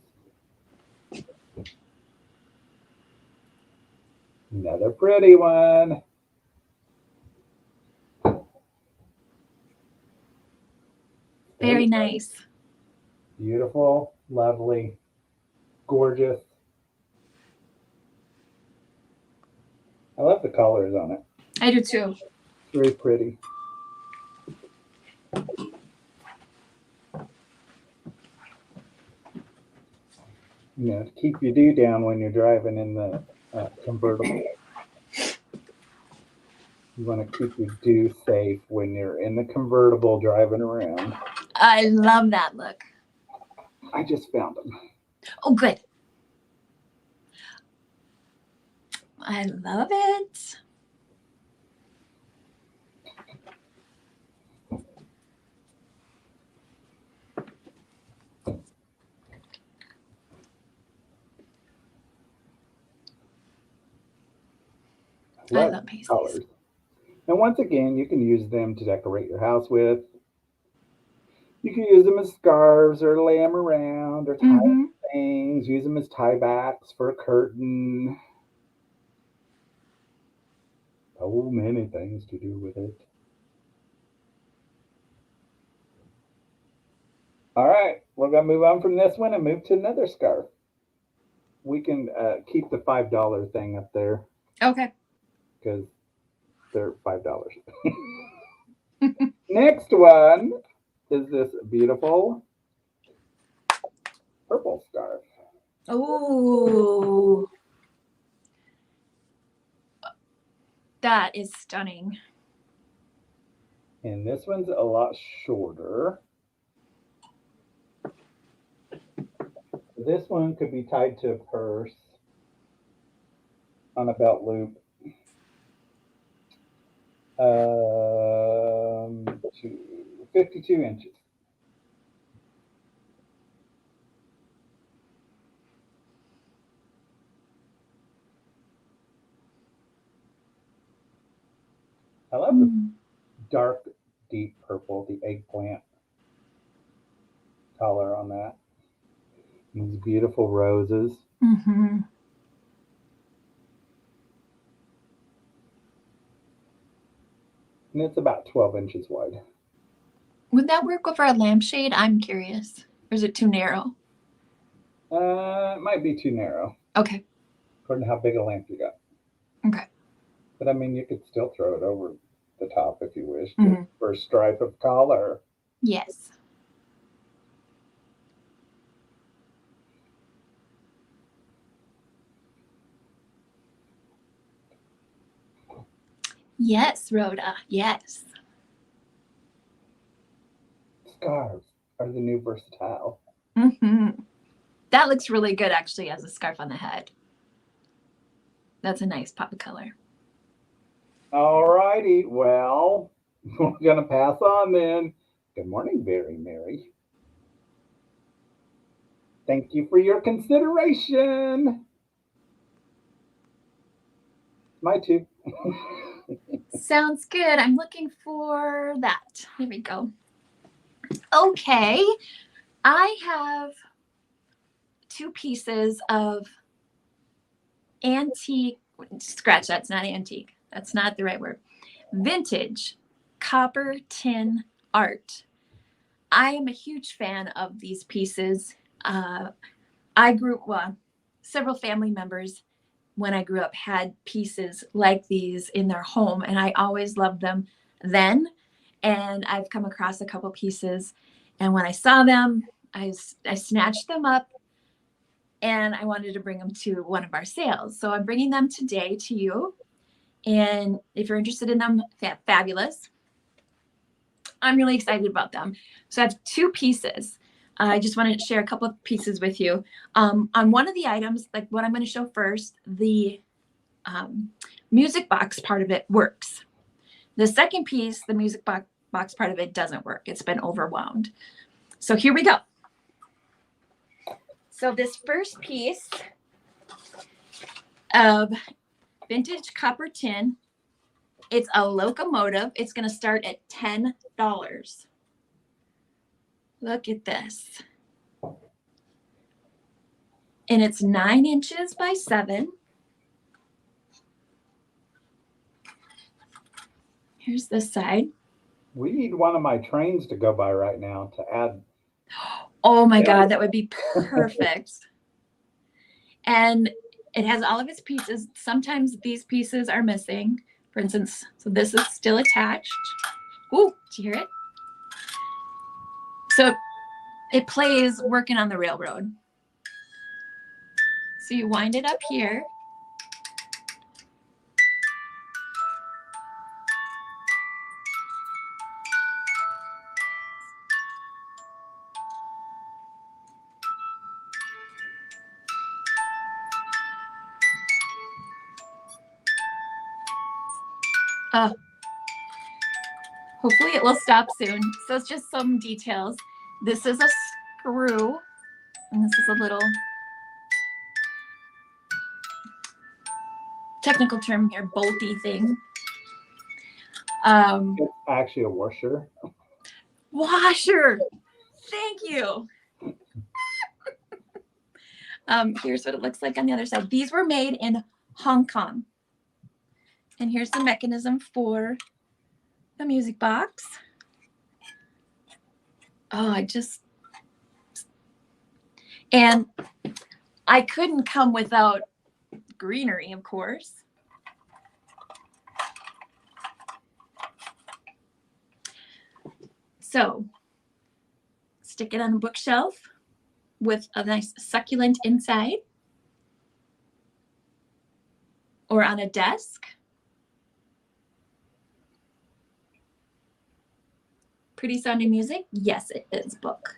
Another pretty one. Very nice. Beautiful, lovely, gorgeous. I love the colors on it. I do too. Very pretty. You know, to keep your dew down when you're driving in the convertible. You want to keep your dew safe when you're in the convertible driving around. I love that look. I just found them. Oh, good. I love it. I love paisley colors. And once again, you can use them to decorate your house with. You can use them as scarves or lay them around or tie things. Use them as tie backs for a curtain. So many things to do with it. All right, we're going to move on from this one and move to another scarf. We can keep the $5 thing up there. Okay. Because they're $5. Next one is this beautiful purple scarf. Oh, that is stunning. And this one's a lot shorter. This one could be tied to a purse on a belt loop. 52 inches. I love the dark, deep purple, the eggplant color on that. These beautiful roses. Mm-hmm. And it's about 12 inches wide. Would that work over a lampshade? I'm curious. Or is it too narrow? It might be too narrow. Okay. According to how big a lamp you got. Okay. But I mean, you could still throw it over the top if you wish Mm-hmm. for a stripe of color. Yes. Yes, Rhoda. Yes. Scarves are the new versatile. Mm-hmm. That looks really good actually as a scarf on the head. That's a nice pop of color. All righty. Well, we're going to pass on then. Good morning, Very Mary. Thank you for your consideration. My too. Sounds good. I'm looking for that. Here we go. Okay. I have 2 pieces of antique, scratch, that's not antique. That's not the right word. Vintage copper tin art. I am a huge fan of these pieces. Several family members when I grew up had pieces like these in their home, and I always loved them then. And I've come across a couple pieces, and when I saw them, I snatched them up, and I wanted to bring them to one of our sales. So I'm bringing them today to you. And if you're interested in them, fabulous. I'm really excited about them. So I have 2 pieces. I just wanted to share a couple of pieces with you. On one of the items, like what I'm going to show first, the music box part of it works. The second piece, the music box part of it doesn't work. It's been overwhelmed. So here we go. So this first piece of vintage copper tin, it's a locomotive. It's going to start at $10. Look at this. And it's 9 inches by 7. Here's this side. We need one of my trains to go by right now to add. Oh my God, that would be perfect. And it has all of its pieces. Sometimes these pieces are missing. For instance, so this is still attached. Ooh, did you hear it? So it plays working on the railroad. So you wind it up here. Oh, hopefully it will stop soon. So it's just some details. This is a screw, and this is a little technical term here, bolty thing. It's actually a washer. Washer. Thank you. Here's what it looks like on the other side. These were made in Hong Kong. And here's the mechanism for the music box. Oh, and I couldn't come without greenery, of course. So stick it on a bookshelf with a nice succulent inside, or on a desk. Pretty sounding music? Yes, it is, book.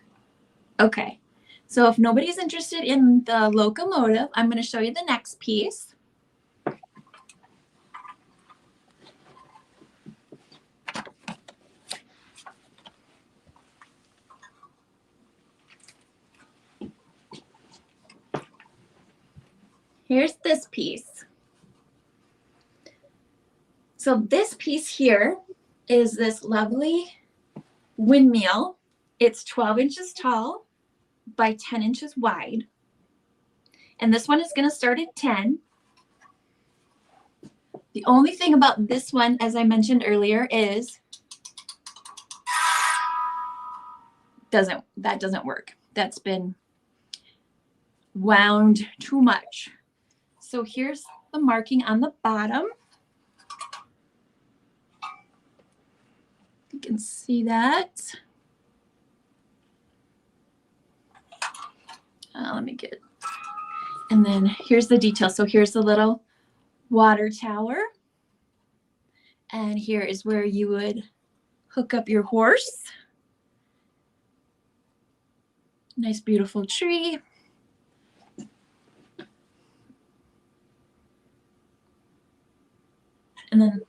Okay, so if nobody's interested in the locomotive, I'm going to show you the next piece. Here's this piece. So this piece here is this lovely windmill. It's 12 inches tall by 10 inches wide. And this one is going to start at 10. The only thing about this one, as I mentioned earlier, is that doesn't work. That's been wound too much. So here's the marking on the bottom. You can see that. Let me get, and then here's the detail. So here's the little water tower. And here is where you would hook up your horse. Nice, beautiful tree. And then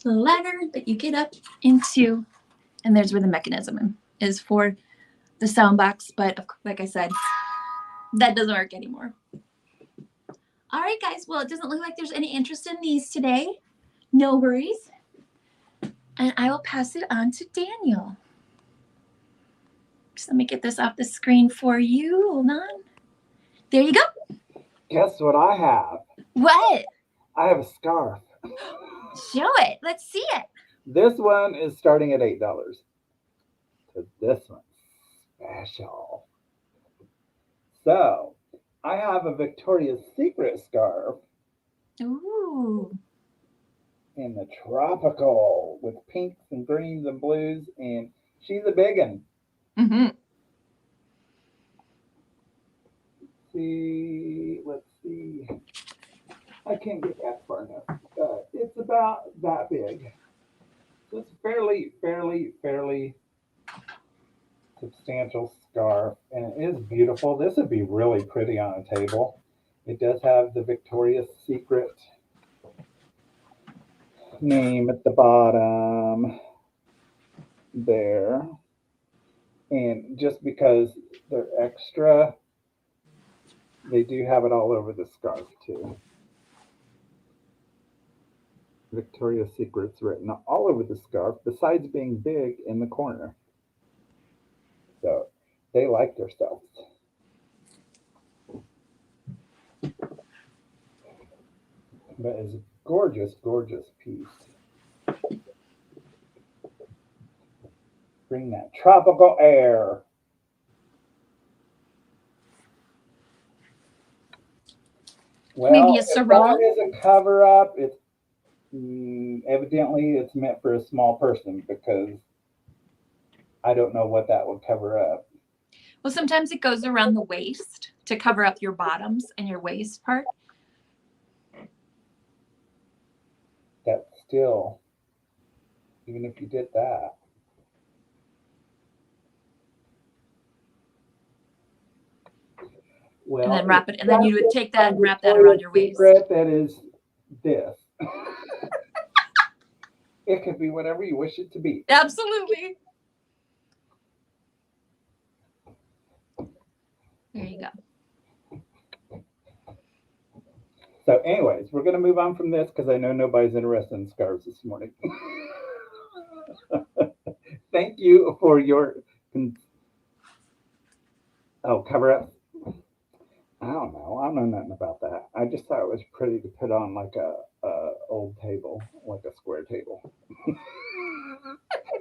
the ladder that you get up into, and there's where the mechanism is for the sound box. But like I said, that doesn't work anymore. All right, guys. Well, it doesn't look like there's any interest in these today. No worries. And I will pass it on to Daniel. Just let me get this off the screen for you. Hold on. There you go. Guess what I have? What? I have a scarf. Show it. Let's see it. This one is starting at $8. So this one's special. So I have a Victoria's Secret scarf. Ooh. In the tropical with pinks and greens and blues, and she's a big one. Mm-hmm. Let's see. I can't get that far enough. It's about that big. So it's fairly substantial scarf, and it is beautiful. This would be really pretty on a table. It does have the Victoria's Secret name at the bottom there. And just because they're extra, they do have it all over the scarf too. Victoria's Secret's written all over the scarf, besides being big in the corner. So they like themselves. But it's a gorgeous, gorgeous piece. Bring that tropical air. Well, Maybe a if sarong? that is a cover up, it's evidently it's meant for a small person, because I don't know what that would cover up. Well, sometimes it goes around the waist to cover up your bottoms and your waist part. That's still, even if you did that. Well, And then wrap it, and then you would take that and wrap that around your waist. Secret, that is this. It could be whatever you wish it to be. Absolutely. There you go. So anyways, we're going to move on from this because I know nobody's interested in scarves this morning. Thank you for your cover up. I don't know. I don't know nothing about that. I just thought it was pretty to put on like a old table, like a square table. I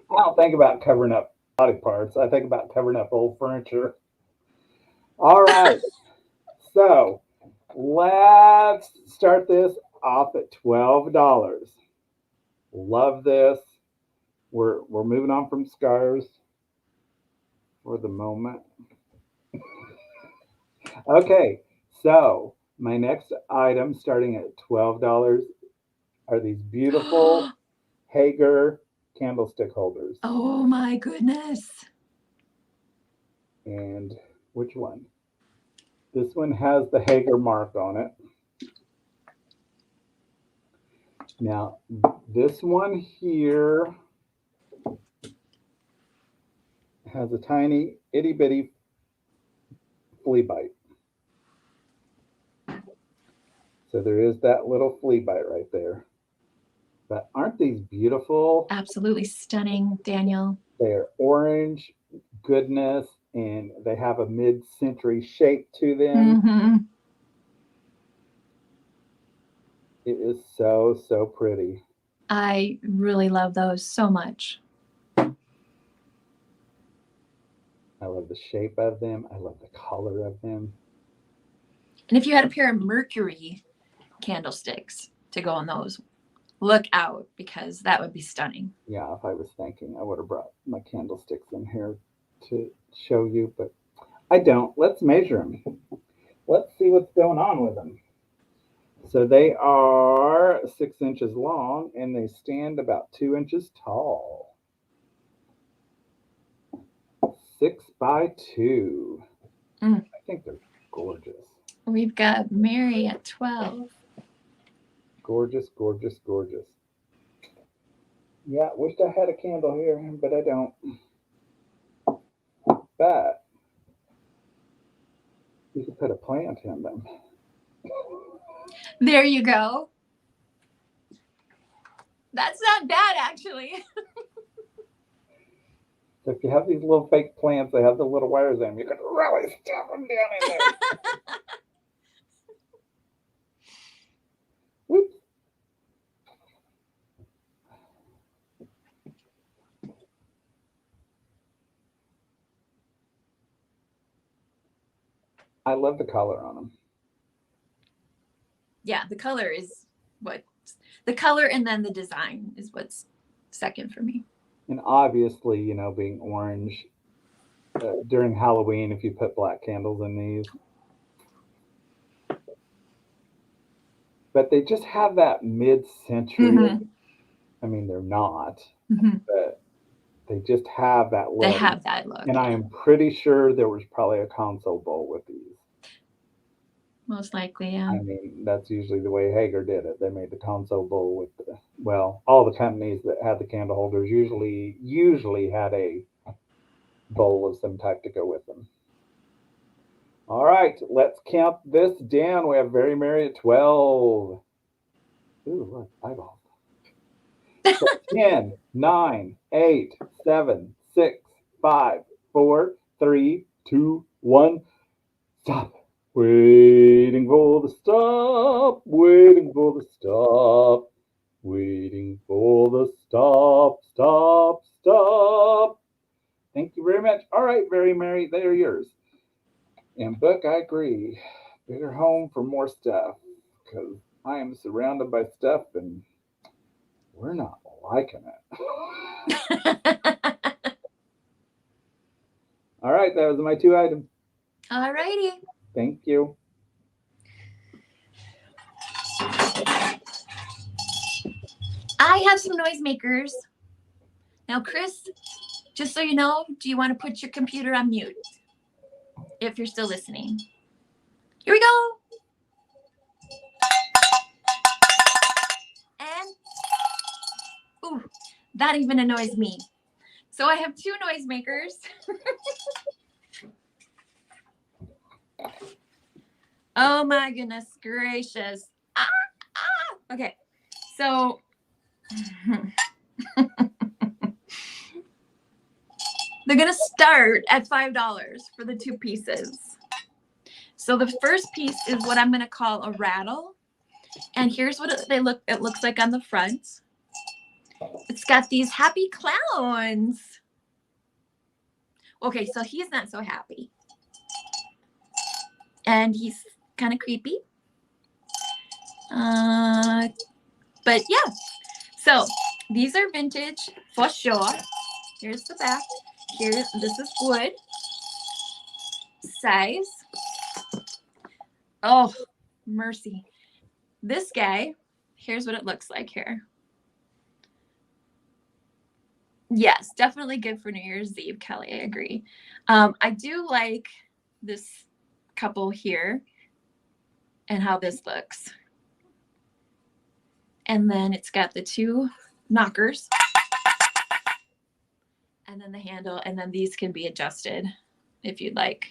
don't think about covering up body parts. I think about covering up old furniture. All right. So let's start this off at $12. Love this. We're moving on from scarves for the moment. Okay, so my next item starting at $12 are these beautiful Hager candlestick holders. Oh my goodness. And which one? This one has the Hager mark on it. Now, this one here has a tiny itty bitty flea bite. So there is that little flea bite right there. But aren't these beautiful? Absolutely stunning, Daniel. They're orange goodness, and they have a mid-century shape to them. Mm-hmm. It is so, so pretty. I really love those so much. I love the shape of them. I love the color of them. And if you had a pair of Mercury candlesticks to go on those, look out, because that would be stunning. Yeah, if I was thinking, I would have brought my candlesticks in here to show you, but I don't. Let's measure them. Let's see what's going on with them. So they are 6 inches long and they stand about 2 inches tall. 6 by 2. Mm. I think they're gorgeous. We've got Mary at 12. Gorgeous, gorgeous, gorgeous. Yeah, wished I had a candle here, but I don't. But you could put a plant in them. There you go. That's not bad, actually. So if you have these little fake plants, they have the little wires in them, you can really stuff them down in there. Whoops. I love the color on them. Yeah, the color is what the color, and then the design is what's second for me. And obviously, you know, being orange during Halloween, if you put black candles in these. But they just have that mid-century. Mm-hmm. I mean, they're not, Mm-hmm. but they just have that look. They have that look. And I am pretty sure there was probably a console bowl with these. Most likely, yeah. I mean, that's usually the way Hager did it. They made the console bowl with the, well, all the companies that had the candle holders usually had a bowl of some type to go with them. All right, let's count this down. We have Very Merry at 12. Ooh, look, eyeballs. So 10, 9, 8, 7, 6, 5, 4, 3, 2, 1. Stop. Waiting for the stop. Waiting for the stop. Waiting for the stop. Stop. Stop. Thank you very much. All right, Very Merry, they are yours. And Book, I agree. Better home for more stuff, because I am surrounded by stuff and we're not liking it. All right, that was my 2 items. All righty. Thank you. I have some noisemakers. Now, Chris, just so you know, do you want to put your computer on mute if you're still listening? Here we go. And, ooh, that even annoys me. So I have 2 noisemakers. Oh my goodness gracious. Ah, ah. Okay, so they're gonna start at $5 for the 2 pieces. So the first piece is what I'm gonna call a rattle, and here's what it looks like on the front. It's got these happy clowns. Okay, so he's not so happy, and he's kind of creepy. But yeah, so these are vintage for sure. Here's the back. This is wood size. Oh, mercy. This guy, here's what it looks like here. Yes, definitely good for New Year's Eve, Kelly. I agree. I do like this couple here and how this looks. And then it's got the 2 knockers. And then the handle, and then these can be adjusted if you'd like.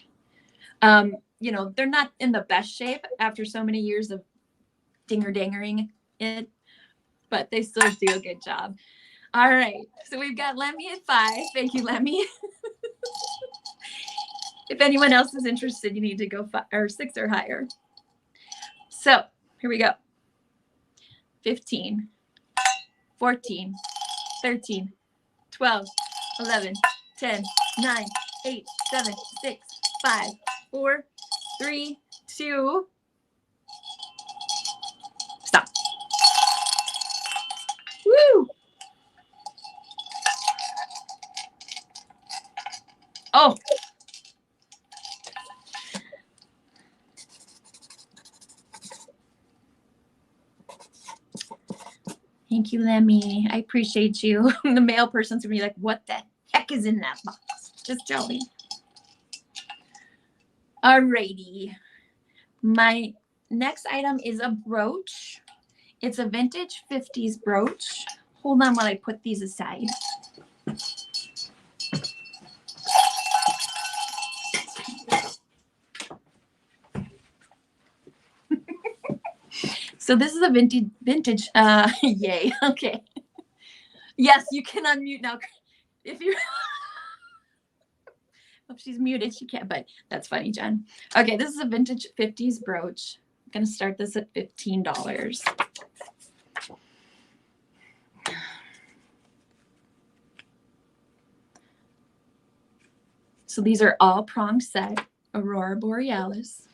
You know, they're not in the best shape after so many years of dinger-dangering it, but they still do a good job. All right. So we've got Lemmy at 5. Thank you, Lemmy. If anyone else is interested, you need to go 5 or 6 or higher. So here we go. 15, 14, 13, 12, 11, 10, 9, 8, 7, 6, 5, 4, 3, 2. Stop. Woo! Oh. Thank you, Lemmy. I appreciate you. The male person's gonna be like, what the heck is in that box? Just tell me. Alrighty. My next item is a brooch. It's a vintage 50s brooch. Hold on while I put these aside. So this is a vintage, yay, okay. Yes, you can unmute now. If you, oh, she's muted, she can't, but that's funny, Jen. Okay, this is a vintage 50s brooch. I'm gonna start this at $15. So these are all prong set, Aurora Borealis.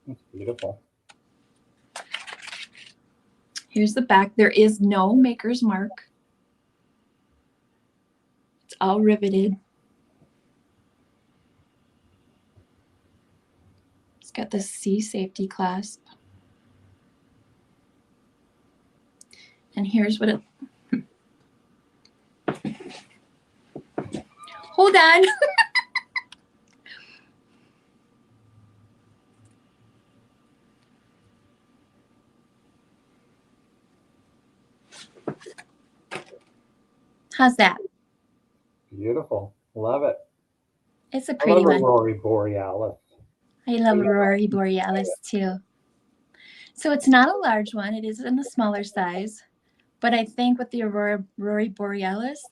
That's beautiful. Here's the back. There is no maker's mark. It's all riveted. It's got the C safety clasp. And here's what it... Hold on. How's that? Beautiful. Love it. It's a pretty one. Aurora Borealis. I love Aurora Borealis too. So it's not a large one. It is in the smaller size. But I think with the Aurora Borealis,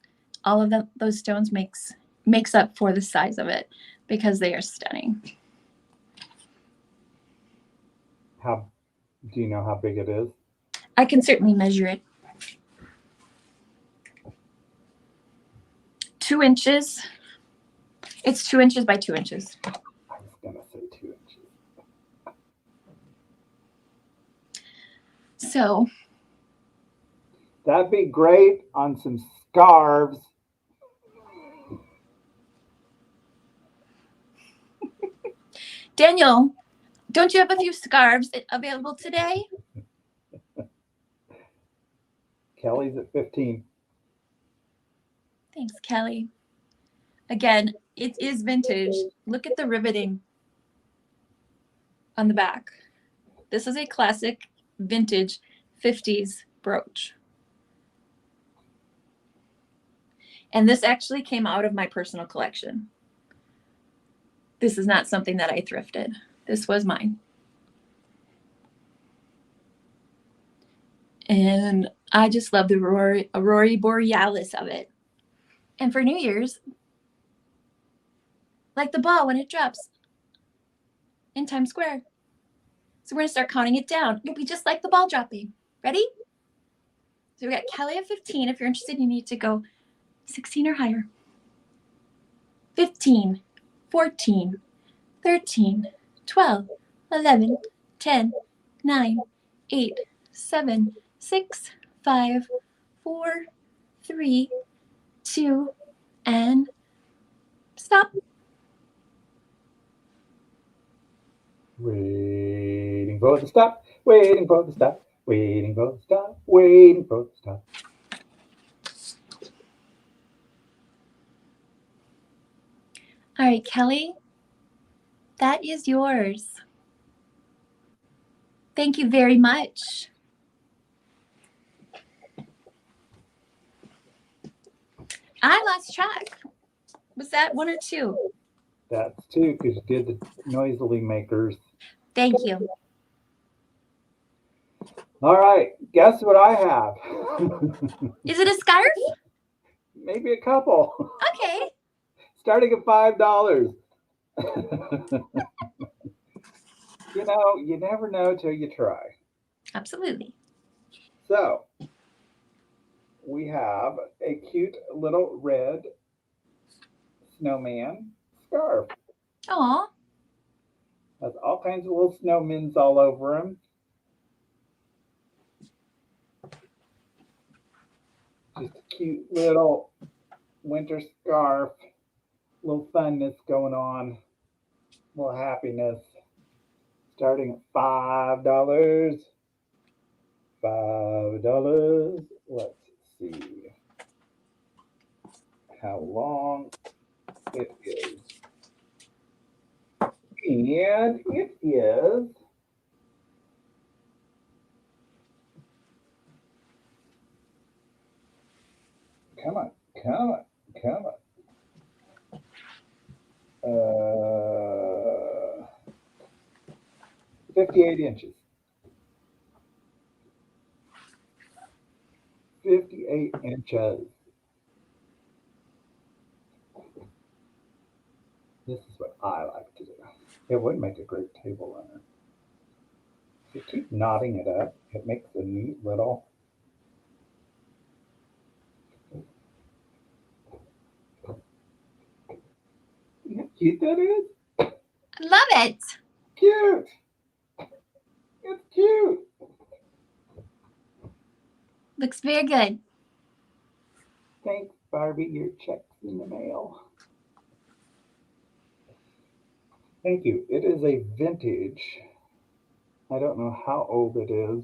all of those stones makes up for the size of it because they are stunning. How do you know how big it is? I can certainly measure it. 2 inches. It's 2 inches by 2 inches. I was gonna say 2 inches. So that'd be great on some scarves. Daniel, don't you have a few scarves available today? Kelly's at 15. Thanks, Kelly. Again, it is vintage. Look at the riveting on the back. This is a classic vintage 50s brooch. And this actually came out of my personal collection. This is not something that I thrifted. This was mine. And I just love the Aurora Borealis of it. And for New Year's, like the ball when it drops in Times Square. So we're going to start counting it down. It'll be just like the ball dropping. Ready? So we got Kelly at 15. If you're interested, you need to go 16 or higher. 15, 14, 13, 12, 11, 10, 9, 8, 7, 6, 5, 4, 3, 2, and stop. Waiting for the stop, waiting for the stop, waiting for the stop, waiting for the stop. All right, Kelly, that is yours. Thank you very much. I lost track. Was that 1 or 2? That's 2 because you did the noisily makers. Thank you. All right, guess what I have? Is it a scarf? Maybe a couple. Okay. Starting at $5. You know, you never know till you try. Absolutely. So we have a cute little red snowman scarf. Oh, Has all kinds of little snowmen all over him. Just a cute little winter scarf. Little funness going on. Little happiness. Starting at $5. $5. Let's see how long it is. And it is come on, come on, come on. 58 inches. 58 inches. This is what I like to do. It would make a great table runner. If you keep knotting it up, it makes a neat little. You know how cute that is? love it. Cute. It's cute. Looks very good. Thanks, Barbie. Your check's in the mail. Thank you. It is a vintage. I don't know how old it is,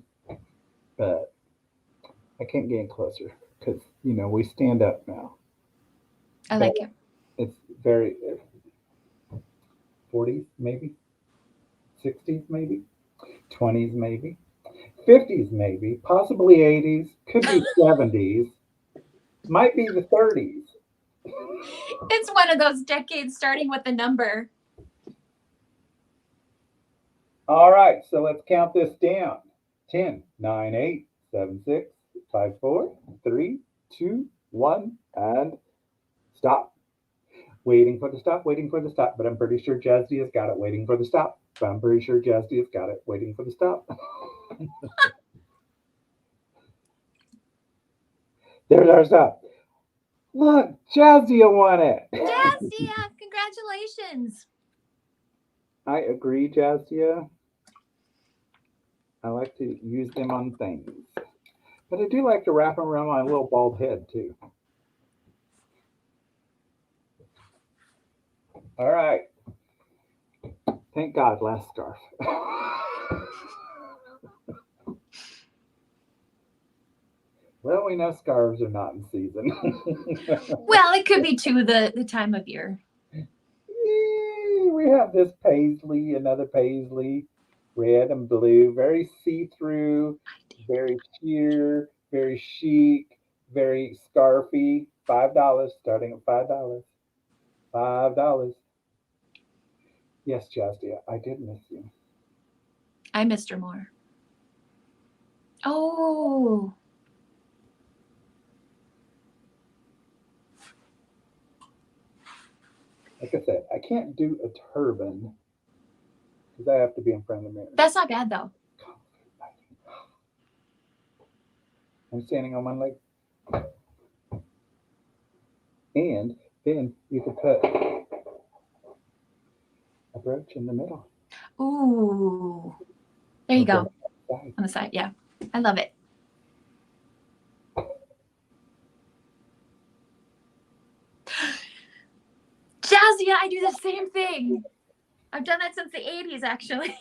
but I can't get in closer because, you know, we stand up now. I But like it. it's very 40s, maybe, 60s, maybe, 20s, maybe, 50s, maybe, possibly 80s, could be 70s, might be the 30s. It's one of those decades starting with a number. All right, so let's count this down 10, 9, 8, 7, 6, 5, 4, 3, 2, 1, and stop. Waiting for the stop, waiting for the stop, but I'm pretty sure Jazzy has got it waiting for the stop. But I'm pretty sure Jazzy has got it waiting for the stop. There's our stop. Look, Jazzy won it. Jazia, congratulations. I agree, Jazia. I like to use them on things. But I do like to wrap them around my little bald head, too. All right. Thank God, last scarf. Well, we know scarves are not in season. Well, it could be too the time of year. We have this paisley, another paisley, red and blue, very see-through, very sheer, very chic, very scarfy. $5, starting at $5. $5. Yes, Jastia, I did miss you. I missed her more. Oh, Like I said, I can't do a turban because I have to be in front of the mirror. that's not bad though. I'm standing on one leg. And then you could put a brooch in the middle. Ooh, there you go. On the side, yeah. I love it. Jazia, I do the same thing. I've done that since the 80s, actually.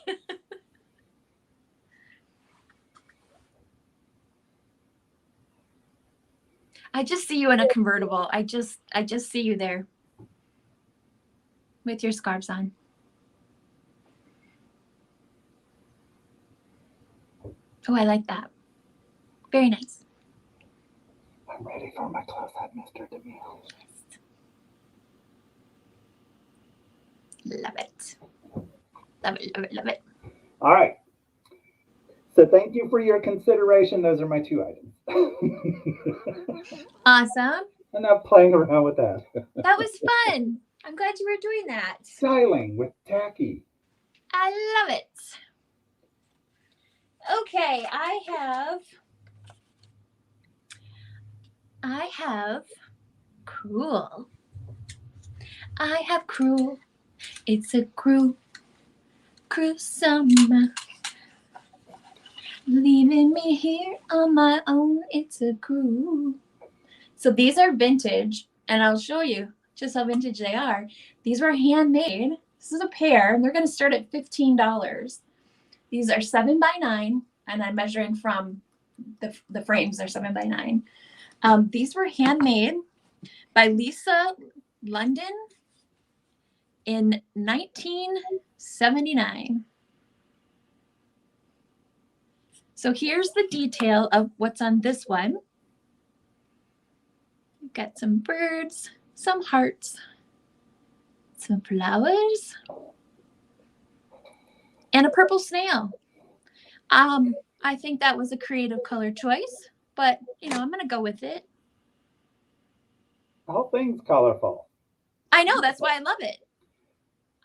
I just see you in a convertible. I just see you there with your scarves on. Oh, I like that. Very nice. I'm ready for my close-up, Mr. DeMille. Love it. Love it, love it, love it. All right. So thank you for your consideration. Those are my 2 items. Awesome. Enough playing around with that. That was fun. I'm glad you were doing that. Styling with tacky. I love it. Okay, I have cruel. I have cruel. It's a gruesome. Leaving me here on my own. It's a cruel. So these are vintage, and I'll show you just how vintage they are. These were handmade. This is a pair, and they're going to start at $15. These are 7x9, and I'm measuring from the frames. They're 7x9. These were handmade by Lisa London in 1979. So here's the detail of what's on this one. We've got some birds, some hearts, some flowers, and a purple snail. I think that was a creative color choice, but I'm gonna go with it. All things colorful. I know, that's why I love it.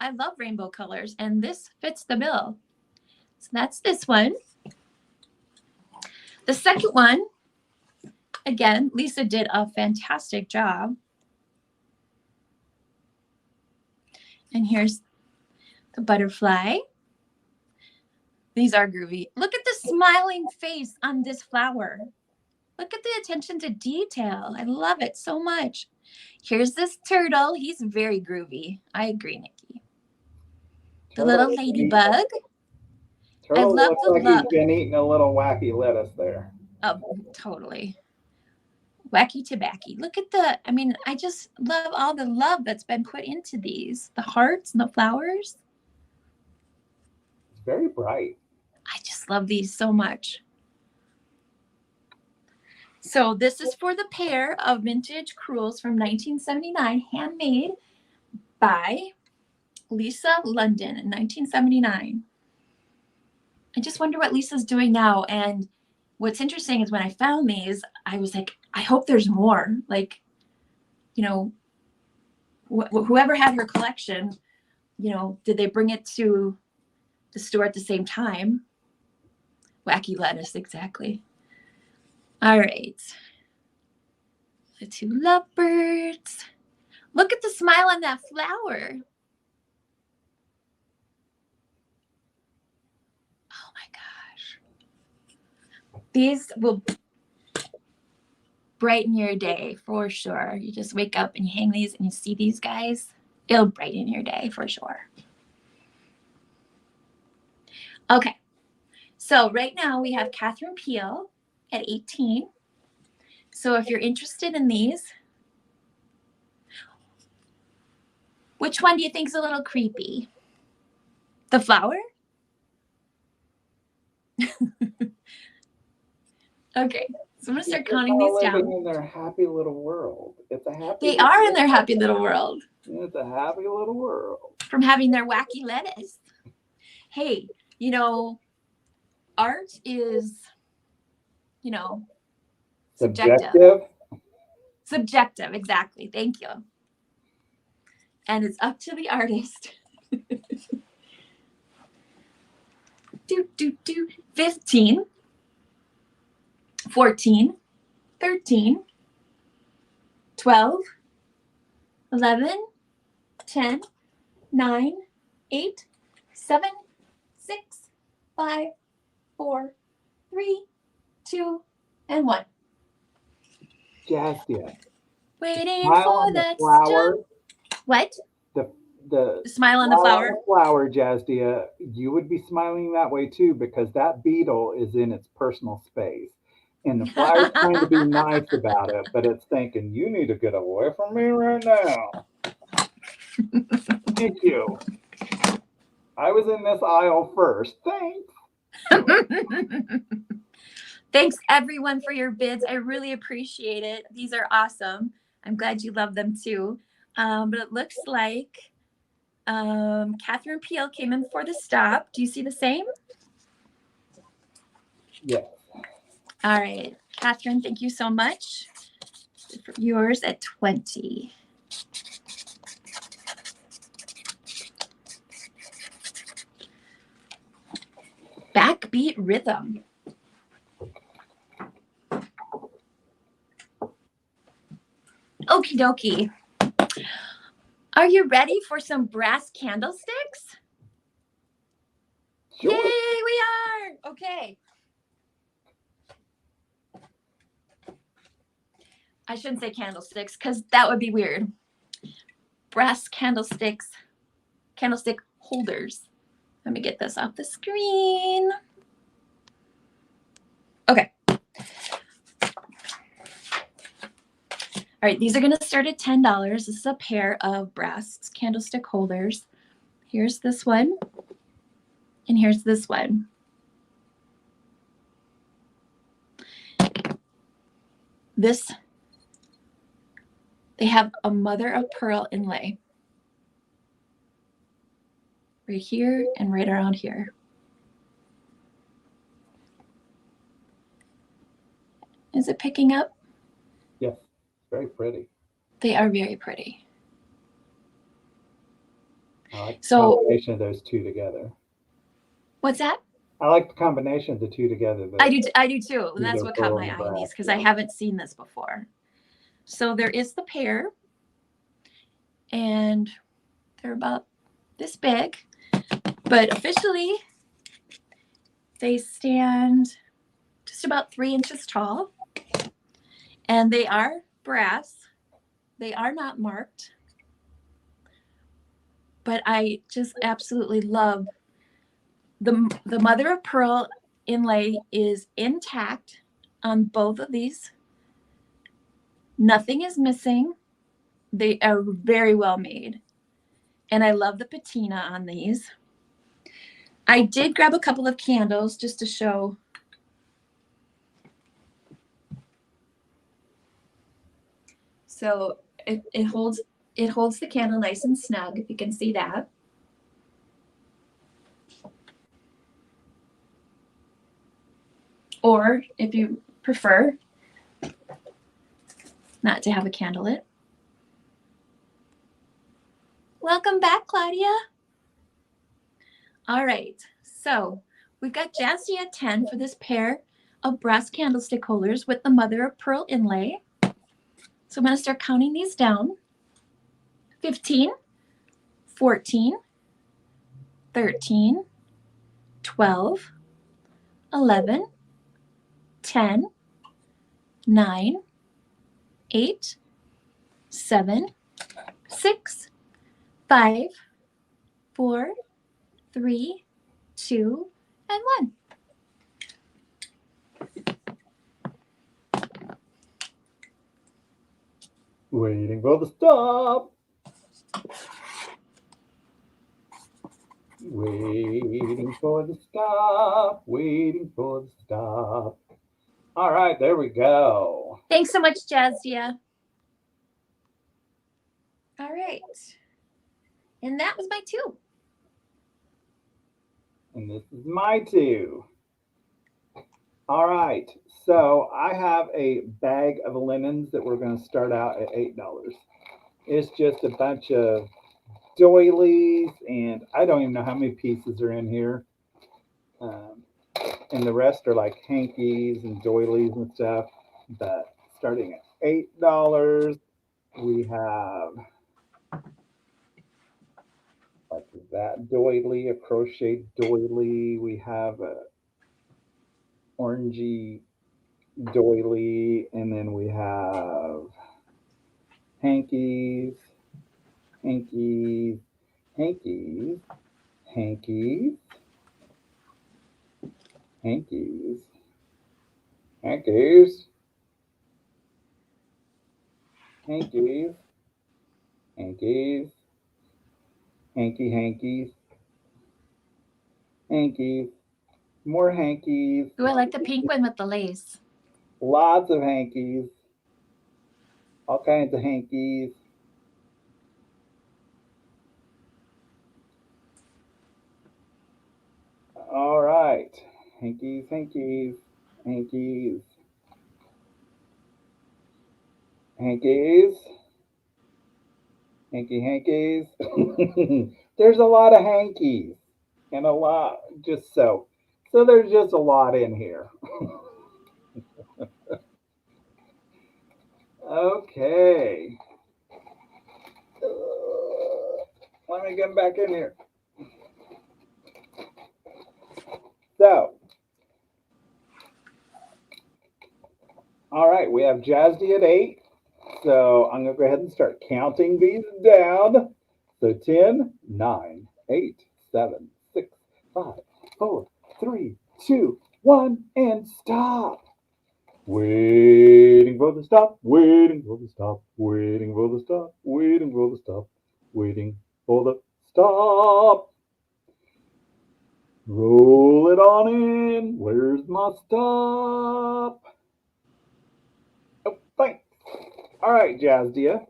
I love rainbow colors, and this fits the bill. So that's this one. The second one, again, Lisa did a fantastic job. And here's the butterfly. These are groovy. Look at the smiling face on this flower. Look at the attention to detail. I love it so much. Here's this turtle. He's very groovy. I agree, Nikki. The little ladybug. Turtle I love looks the like look. he's been eating a little wacky lettuce there. Oh, totally. Wacky tobacco. Look at I just love all the love that's been put into these. The hearts and the flowers. It's very bright. I just love these so much. So this is for the pair of vintage crewels from 1979, handmade by Lisa London in 1979. I just wonder what Lisa's doing now. And what's interesting is when I found these, I was like, I hope there's more. Like, whoever had her collection, did they bring it to the store at the same time? Wacky lettuce, exactly. All right. The 2 lovebirds. Look at the smile on that flower. Oh my gosh. These will brighten your day for sure. You just wake up and you hang these and you see these guys. It'll brighten your day for sure. Okay. So right now we have Catherine Peel at 18. So if you're interested in these, which one do you think is a little creepy? The flower? Okay, so I'm gonna start counting these down. Living in their happy little world. It's a happy. They are in their happy little world. It's a happy little world. From having their wacky lettuce. Hey, art is, subjective. Subjective, exactly. Thank you. And it's up to the artist. 15, 14, 13, 12, 11, 10, 9, 8, 7, 6, 5, 4, 3, 2, and 1. Jastia. Waiting for that flower. What? The smile on the flower. Flower, Jasdia. You would be smiling that way too because that beetle is in its personal space. And the flower's trying to be nice about it, but it's thinking, you need to get away from me right now. Thank you. I was in this aisle first. Thanks. Thanks everyone for your bids. I really appreciate it. These are awesome. I'm glad you love them too. But it looks like Catherine Peel came in for the stop. Do you see the same? Yes. All right, Catherine, thank you so much. Yours at 20. Backbeat rhythm. Okie dokie. Are you ready for some brass candlesticks? Sure. Yay, we are. Okay. I shouldn't say candlesticks because that would be weird. Brass candlesticks, candlestick holders. Let me get this off the screen. Okay. All right, these are going to start at $10. This is a pair of brass candlestick holders. Here's this one, and here's this one. This, they have a mother of pearl inlay right here and right around here. Is it picking up? Yes. Very pretty. They are very pretty. I like the So, combination of those two together. What's that? I like the combination of the two together. I do too. And that's Either what caught pearl my and eye in these brass, because yeah. I haven't seen this before. So there is the pair, and they're about this big, but officially they stand just about 3 inches tall, and they are brass. They are not marked, but I just absolutely love the mother of pearl inlay is intact on both of these. Nothing is missing. They are very well made. And I love the patina on these. I did grab a couple of candles just to show. So it holds the candle nice and snug, if you can see that. Or if you prefer not to have a candle lit. Welcome back, Claudia. All right, so we've got Jazzy at 10 for this pair of brass candlestick holders with the mother of pearl inlay. So I'm going to start counting these down. 15, 14, 13, 12, 11, 10, 9, 8, 7, 6, 5, 4, 3, 2, and 1. Waiting for the stop. Waiting for the stop. Waiting for the stop. All right, there we go. Thanks so much, Jazia. All right. And that was my 2. And this is my 2. All right, so I have a bag of linens that we're going to start out at $8. It's just a bunch of doilies, and I don't even know how many pieces are in here. And the rest are like hankies and doilies and stuff. But starting at $8, we have like that doily, a crochet doily. We have a orangey doily, and then we have hankies, hankies, hankies, hankies, hankies, hankies, hankies, hankies, hankies, hankies, more hankies. Ooh, I like the pink one with the lace. Lots of hankies, all kinds of hankies. All right. Hankies, hankies, hankies, hankies, hankies. There's a lot of hankies and a lot just so. So there's just a lot in here. Okay. Let me get back in here. So, all right, we have Jazzy at 8. So I'm going to go ahead and start counting these down. So 10, 9, 8, 7, 6, 5, 4, 3, 2, 1, and stop. Waiting for the stop, waiting for the stop, waiting for the stop, waiting for the stop, waiting for the stop. Roll it on in. Where's my stop? Oh, thanks. All right, Jazdia.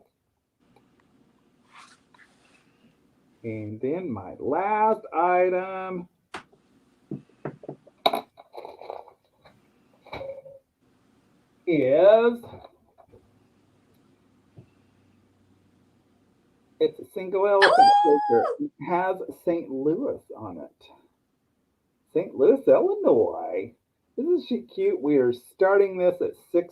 And then my last item is, it's a single elephant shaker. It has St. Louis on it. St. Louis, Illinois. Isn't she cute? We are starting this at $6.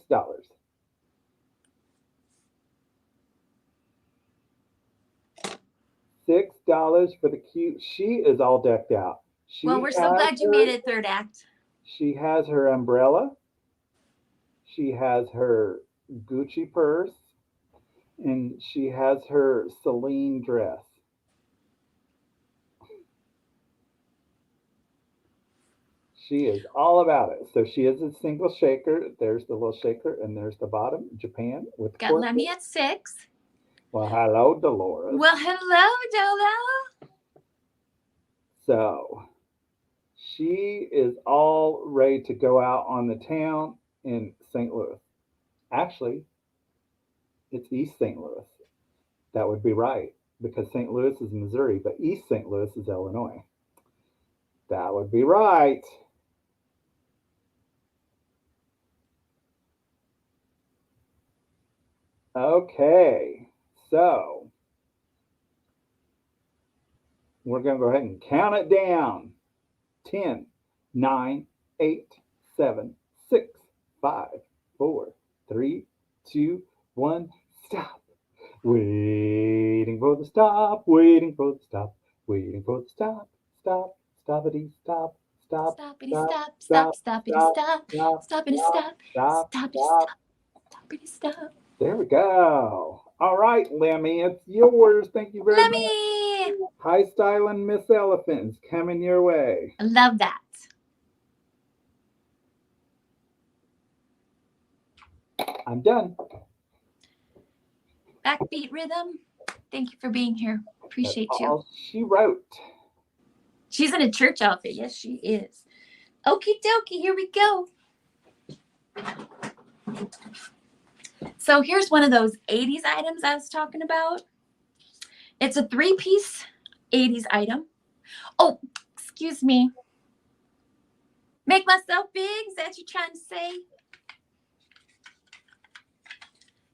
$6 for the cute. She is all decked out. Well, we're so glad you made it third act. She has her umbrella. She has her Gucci purse. And she has her Celine dress. She is all about it. So she is a single shaker. There's the little shaker, and there's the bottom. Japan with Got Lemmy at 6. Well, hello, Dolores. Well, hello, Dolo. So she is all ready to go out on the town in St. Louis. Actually, it's East St. Louis. That would be right because St. Louis is Missouri, but East St. Louis is Illinois. That would be right. Okay, so we're going to go ahead and count it down. 10, 9, 8, 7, 6, 5, 4, 3, 2, 1, stop. Waiting for the stop, waiting for the stop, waiting for the stop, stop, stoppity, stop, stop, Stoppity stop, stop, stoppity stop, stoppity stop, stoppity stop, stoppity stop. There we go. All right, Lemmy, it's yours. Thank you very Lemmy! much. High styling Miss Elephant is coming your way. I love that. I'm done. Backbeat rhythm. Thank you for being here. Appreciate That's you. all she wrote. She's in a church outfit. Yes, she is. Okie dokie, here we go. So here's one of those 80s items I was talking about. It's a 3-piece 80s item. Oh, excuse me. Make myself big? Is that what you're trying to say?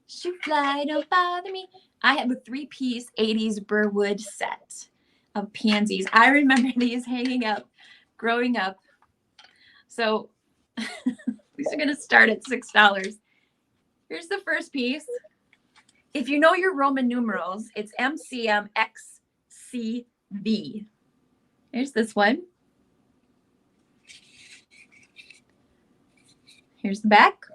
Shoot fly, don't bother me. I have a 3-piece 80s Burwood set of pansies. I remember these hanging up growing up. So these are going to start at $6. Here's the first piece. If you know your Roman numerals, it's MCMXCV. Here's this one. Here's the back.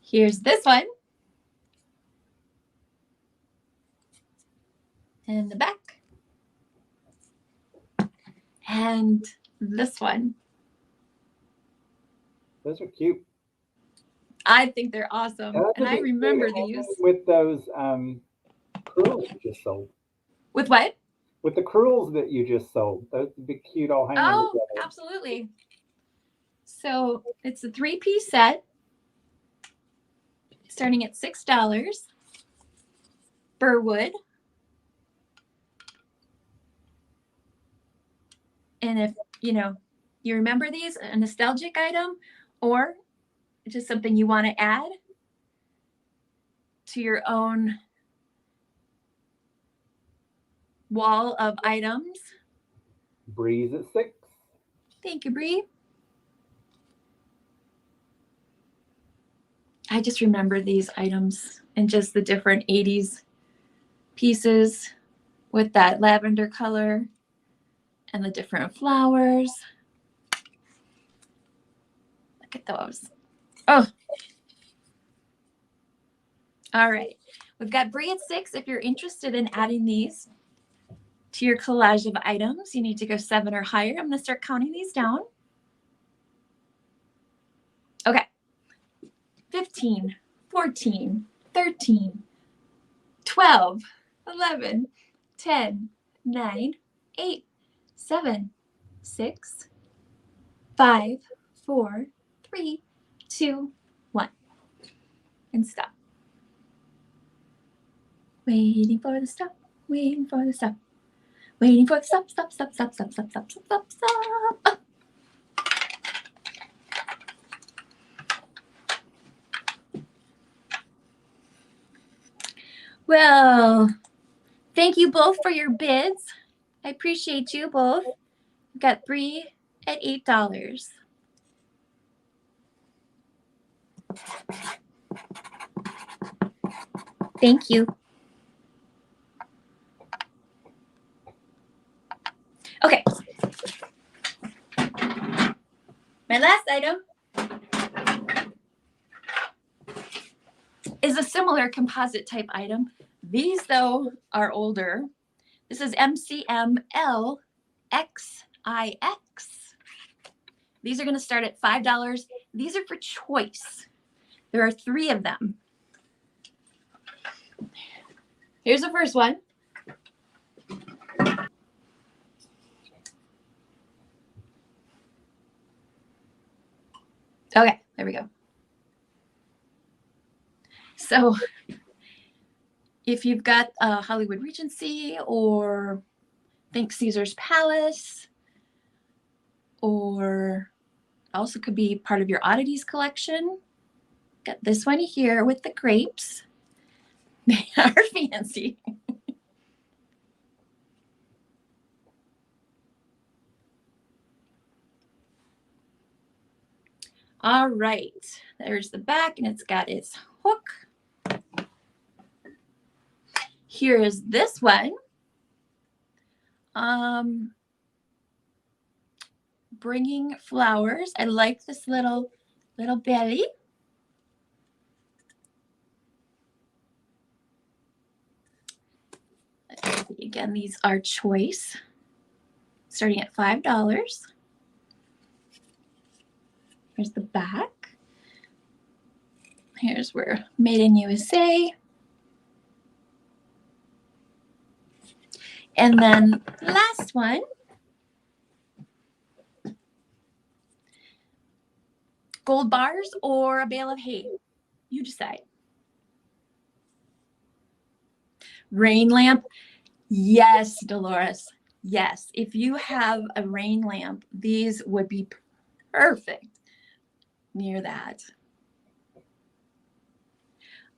Here's this one. And the back. And this one. Those are cute. I think they're awesome. And I remember these. With those curls you just sold. With what? With the curls that you just sold. Those would be cute all hanging together. Absolutely. So it's a 3-piece set. Starting at $6. Burwood. And if, you know, you remember these, a nostalgic item, or just something you want to add to your own wall of items. Bree's at 6. Thank you, Bree. I just remember these items and just the different 80s pieces with that lavender color and the different flowers. Look at those. Oh. All right. We've got Bree at 6. If you're interested in adding these to your collage of items, you need to go 7 or higher. I'm going to start counting these down. Okay. 15, 14, 13, 12, 11, 10, 9, 8, 7, 6, 5, 4, 3, 2, 1. And stop. Waiting for the stop. Waiting for the stop. Waiting for the stop, stop, stop, stop, stop, stop, stop, stop, stop. Well, thank you both for your bids. I appreciate you both. We've got Bree at $8. Thank you. Okay. My last item is a similar composite type item. These, though, are older. This is MCMLXIX. These are going to start at $5. These are for choice. There are 3 of them. Here's the first one. Okay, there we go. So if you've got Hollywood Regency, or think Caesar's Palace, or also could be part of your oddities collection, got this one here with the grapes. They are fancy. All right, there's the back, and it's got its hook. Here is this one. Bringing flowers. I like this little belly. Let's see. Again, these are choice, starting at $5. Here's the back. Here's where made in USA. And then last one. Gold bars or a bale of hay. You decide. Rain lamp. Yes, Dolores. Yes. If you have a rain lamp, these would be perfect near that.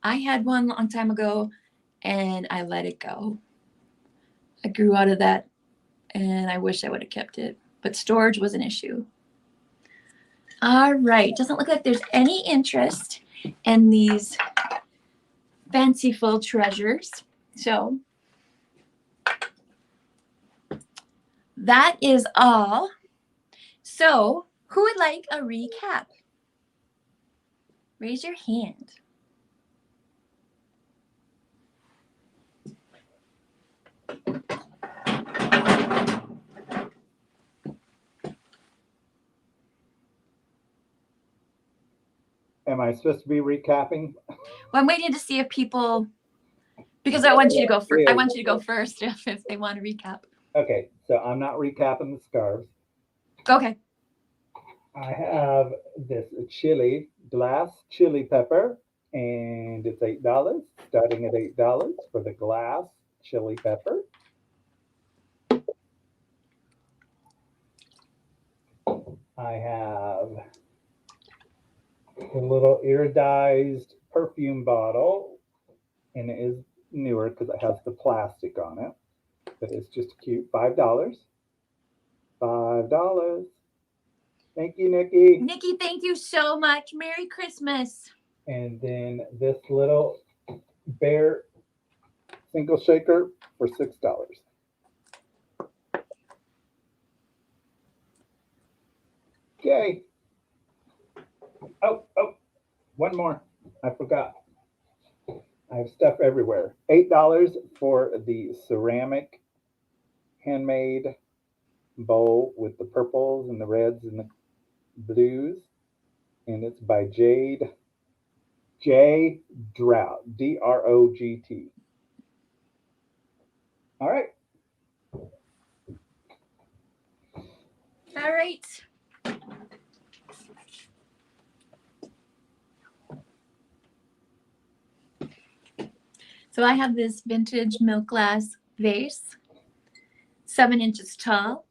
I had one a long time ago and I let it go. I grew out of that and I wish I would have kept it, but storage was an issue. All right. Doesn't look like there's any interest in these fanciful treasures. So that is all. So who would like a recap? Raise your hand. Am I supposed to be recapping? Well, I'm waiting to see if people, because I want you to go first. I want you to go first if they want to recap. Okay, so I'm not recapping the scarves. Okay. I have this glass chili pepper, and it's $8, starting at $8 for the glass chili pepper. I have a little iridized perfume bottle, and it is newer because it has the plastic on it. But it's just cute. $5. $5. Thank you, Nikki. Nikki, thank you so much. Merry Christmas. And then this little bear single shaker for $6. Okay. Oh, one more. I forgot. I have stuff everywhere. $8 for the ceramic handmade bowl with the purples and the reds and the blues. And it's by J. Drought, D-R-O-G-T. All right. All right. So I have this vintage milk glass vase, 7 inches tall.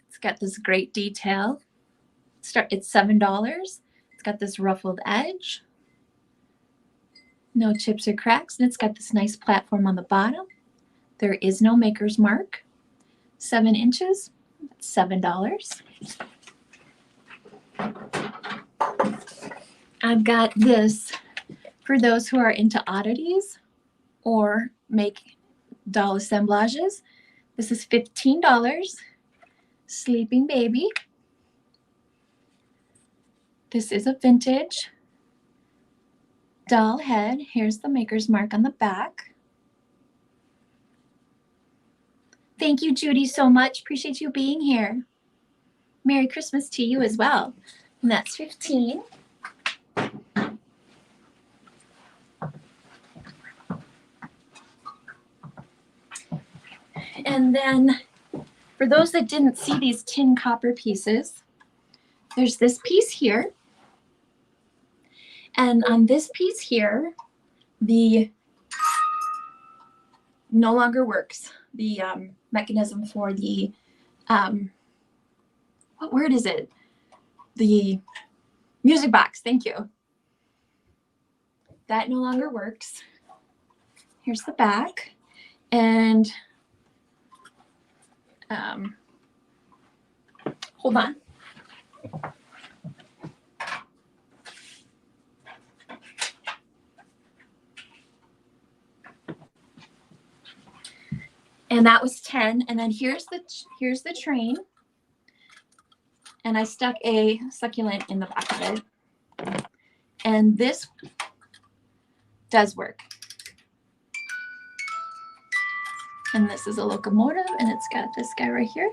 It's got this great detail. It's $7. It's got this ruffled edge, no chips or cracks, and it's got this nice platform on the bottom. There is no maker's mark. 7 inches, $7. I've got this for those who are into oddities or make doll assemblages. This is $15. Sleeping Baby. This is a vintage doll head. Here's the maker's mark on the back. Thank you, Judy, so much. Appreciate you being here. Merry Christmas to you as well. And that's 15. And then for those that didn't see these tin copper pieces, there's this piece here. And on this piece here, the no longer works. The mechanism for the, what word is it? The music box, thank you. That no longer works. Here's the back. And hold on. And that was 10. And then here's the train. And I stuck a succulent in the back of it. And this does work. And this is a locomotive, and it's got this guy right here.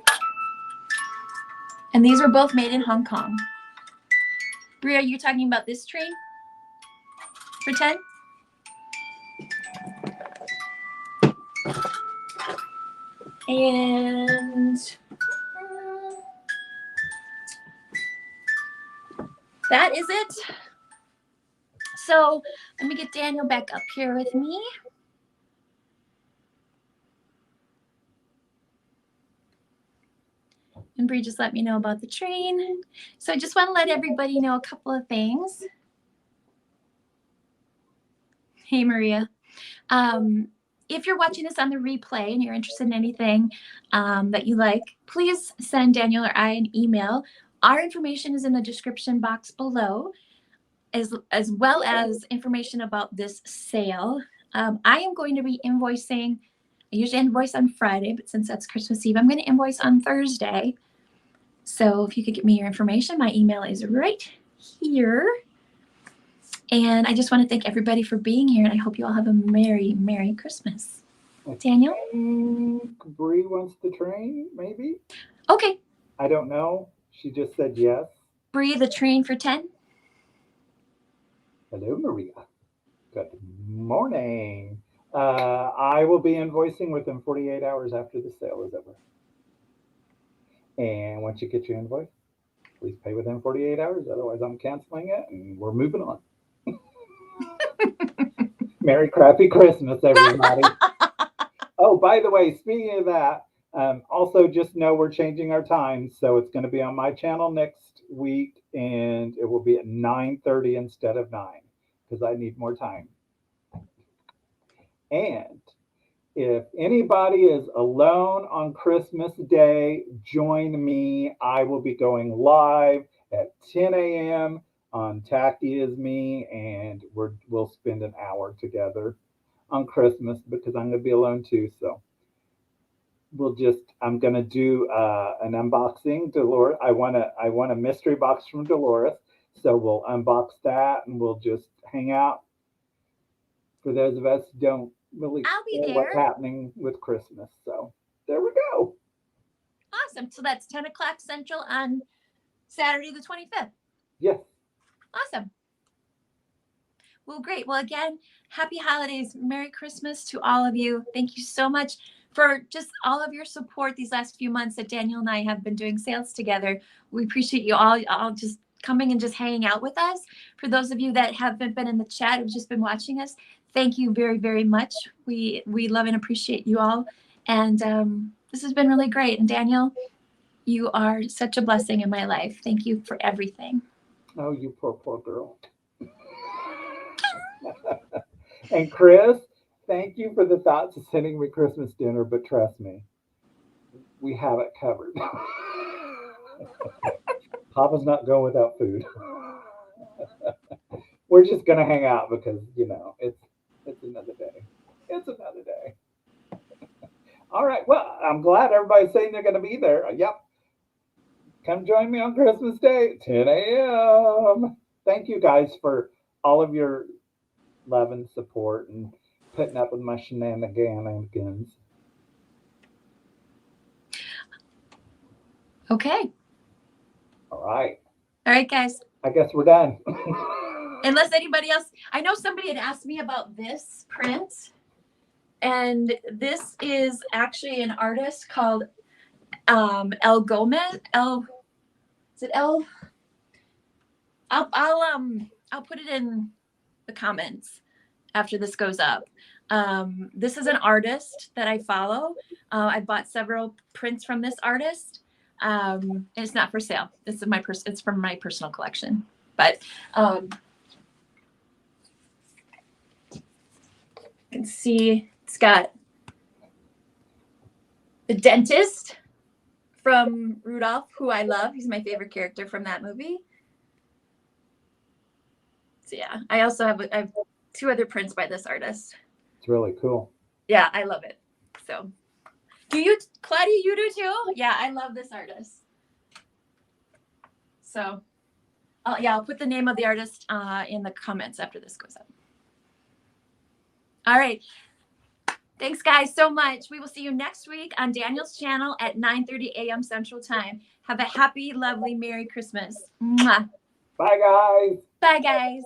And these were both made in Hong Kong. Brie, are you talking about this train for 10? And that is it. So let me get Daniel back up here with me. And Bree just let me know about the train. So I just want to let everybody know a couple of things. Hey, Maria. If you're watching this on the replay and you're interested in anything that you like, please send Daniel or I an email. Our information is in the description box below, as well as information about this sale. I am going to be invoicing. I usually invoice on Friday, but since that's Christmas Eve, I'm going to invoice on Thursday. So if you could give me your information, my email is right here. And I just want to thank everybody for being here, and I hope you all have a Merry, Merry Christmas. Daniel? Bree wants the train, maybe? Okay. I don't know. She just said yes. Bree, the train for 10. Hello, Maria. Good morning. I will be invoicing within 48 hours after the sale is over. And once you get your invoice, please pay within 48 hours. Otherwise, I'm canceling it and we're moving on. Merry crappy Christmas, everybody. Oh, by the way, speaking of that, Also, just know we're changing our time, so it's going to be on my channel next week, and it will be at 9:30 instead of 9 because I need more time. And if anybody is alone on Christmas Day, join me. I will be going live at 10 a.m. on Tacky is Me, and we'll spend an hour together on Christmas because I'm going to be alone too. So I'm going to do an unboxing. Dolores, I want a mystery box from Dolores. So we'll unbox that and we'll just hang out. For those of us who don't really know what's happening with Christmas. So there we go. Awesome. So that's 10 o'clock Central on Saturday the 25th. Yes. Awesome. Well, great. Well, again, happy holidays. Merry Christmas to all of you. Thank you so much for just all of your support these last few months that Daniel and I have been doing sales together. We appreciate you all just coming and just hanging out with us. For those of you that haven't been in the chat, who've just been watching us, thank you very, very much. We love and appreciate you all. And this has been really great. And Daniel, you are such a blessing in my life. Thank you for everything. Oh, you poor girl. And Chris, thank you for the thoughts of sending me Christmas dinner, but trust me, we have it covered. Papa's not going without food. We're just gonna hang out because it's another day. It's another day. All right. Well, I'm glad everybody's saying they're gonna be there. Yep. Come join me on Christmas Day, 10 a.m. Thank you guys for all of your love and support and putting up with my shenanigans. Okay. All right. All right, guys. I guess we're done. Unless anybody else, I know somebody had asked me about this print, and this is actually an artist called El Gomez. Is it El? I'll put it in the comments after this goes up. This is an artist that I follow. I bought several prints from this artist. And it's not for sale. It's from my personal collection. But you can see it's got the dentist from Rudolph, who I love. He's my favorite character from that movie. So yeah, I also have 2 other prints by this artist. It's really cool. Yeah, I love it. So do you, Claudia, you do too? Yeah, I love this artist. So I'll put the name of the artist in the comments after this goes up. All right. Thanks, guys, so much. We will see you next week on Daniel's channel at 9:30 a.m. Central Time. Have a happy, lovely, Merry Christmas. Mwah. Bye, guys. Bye, guys.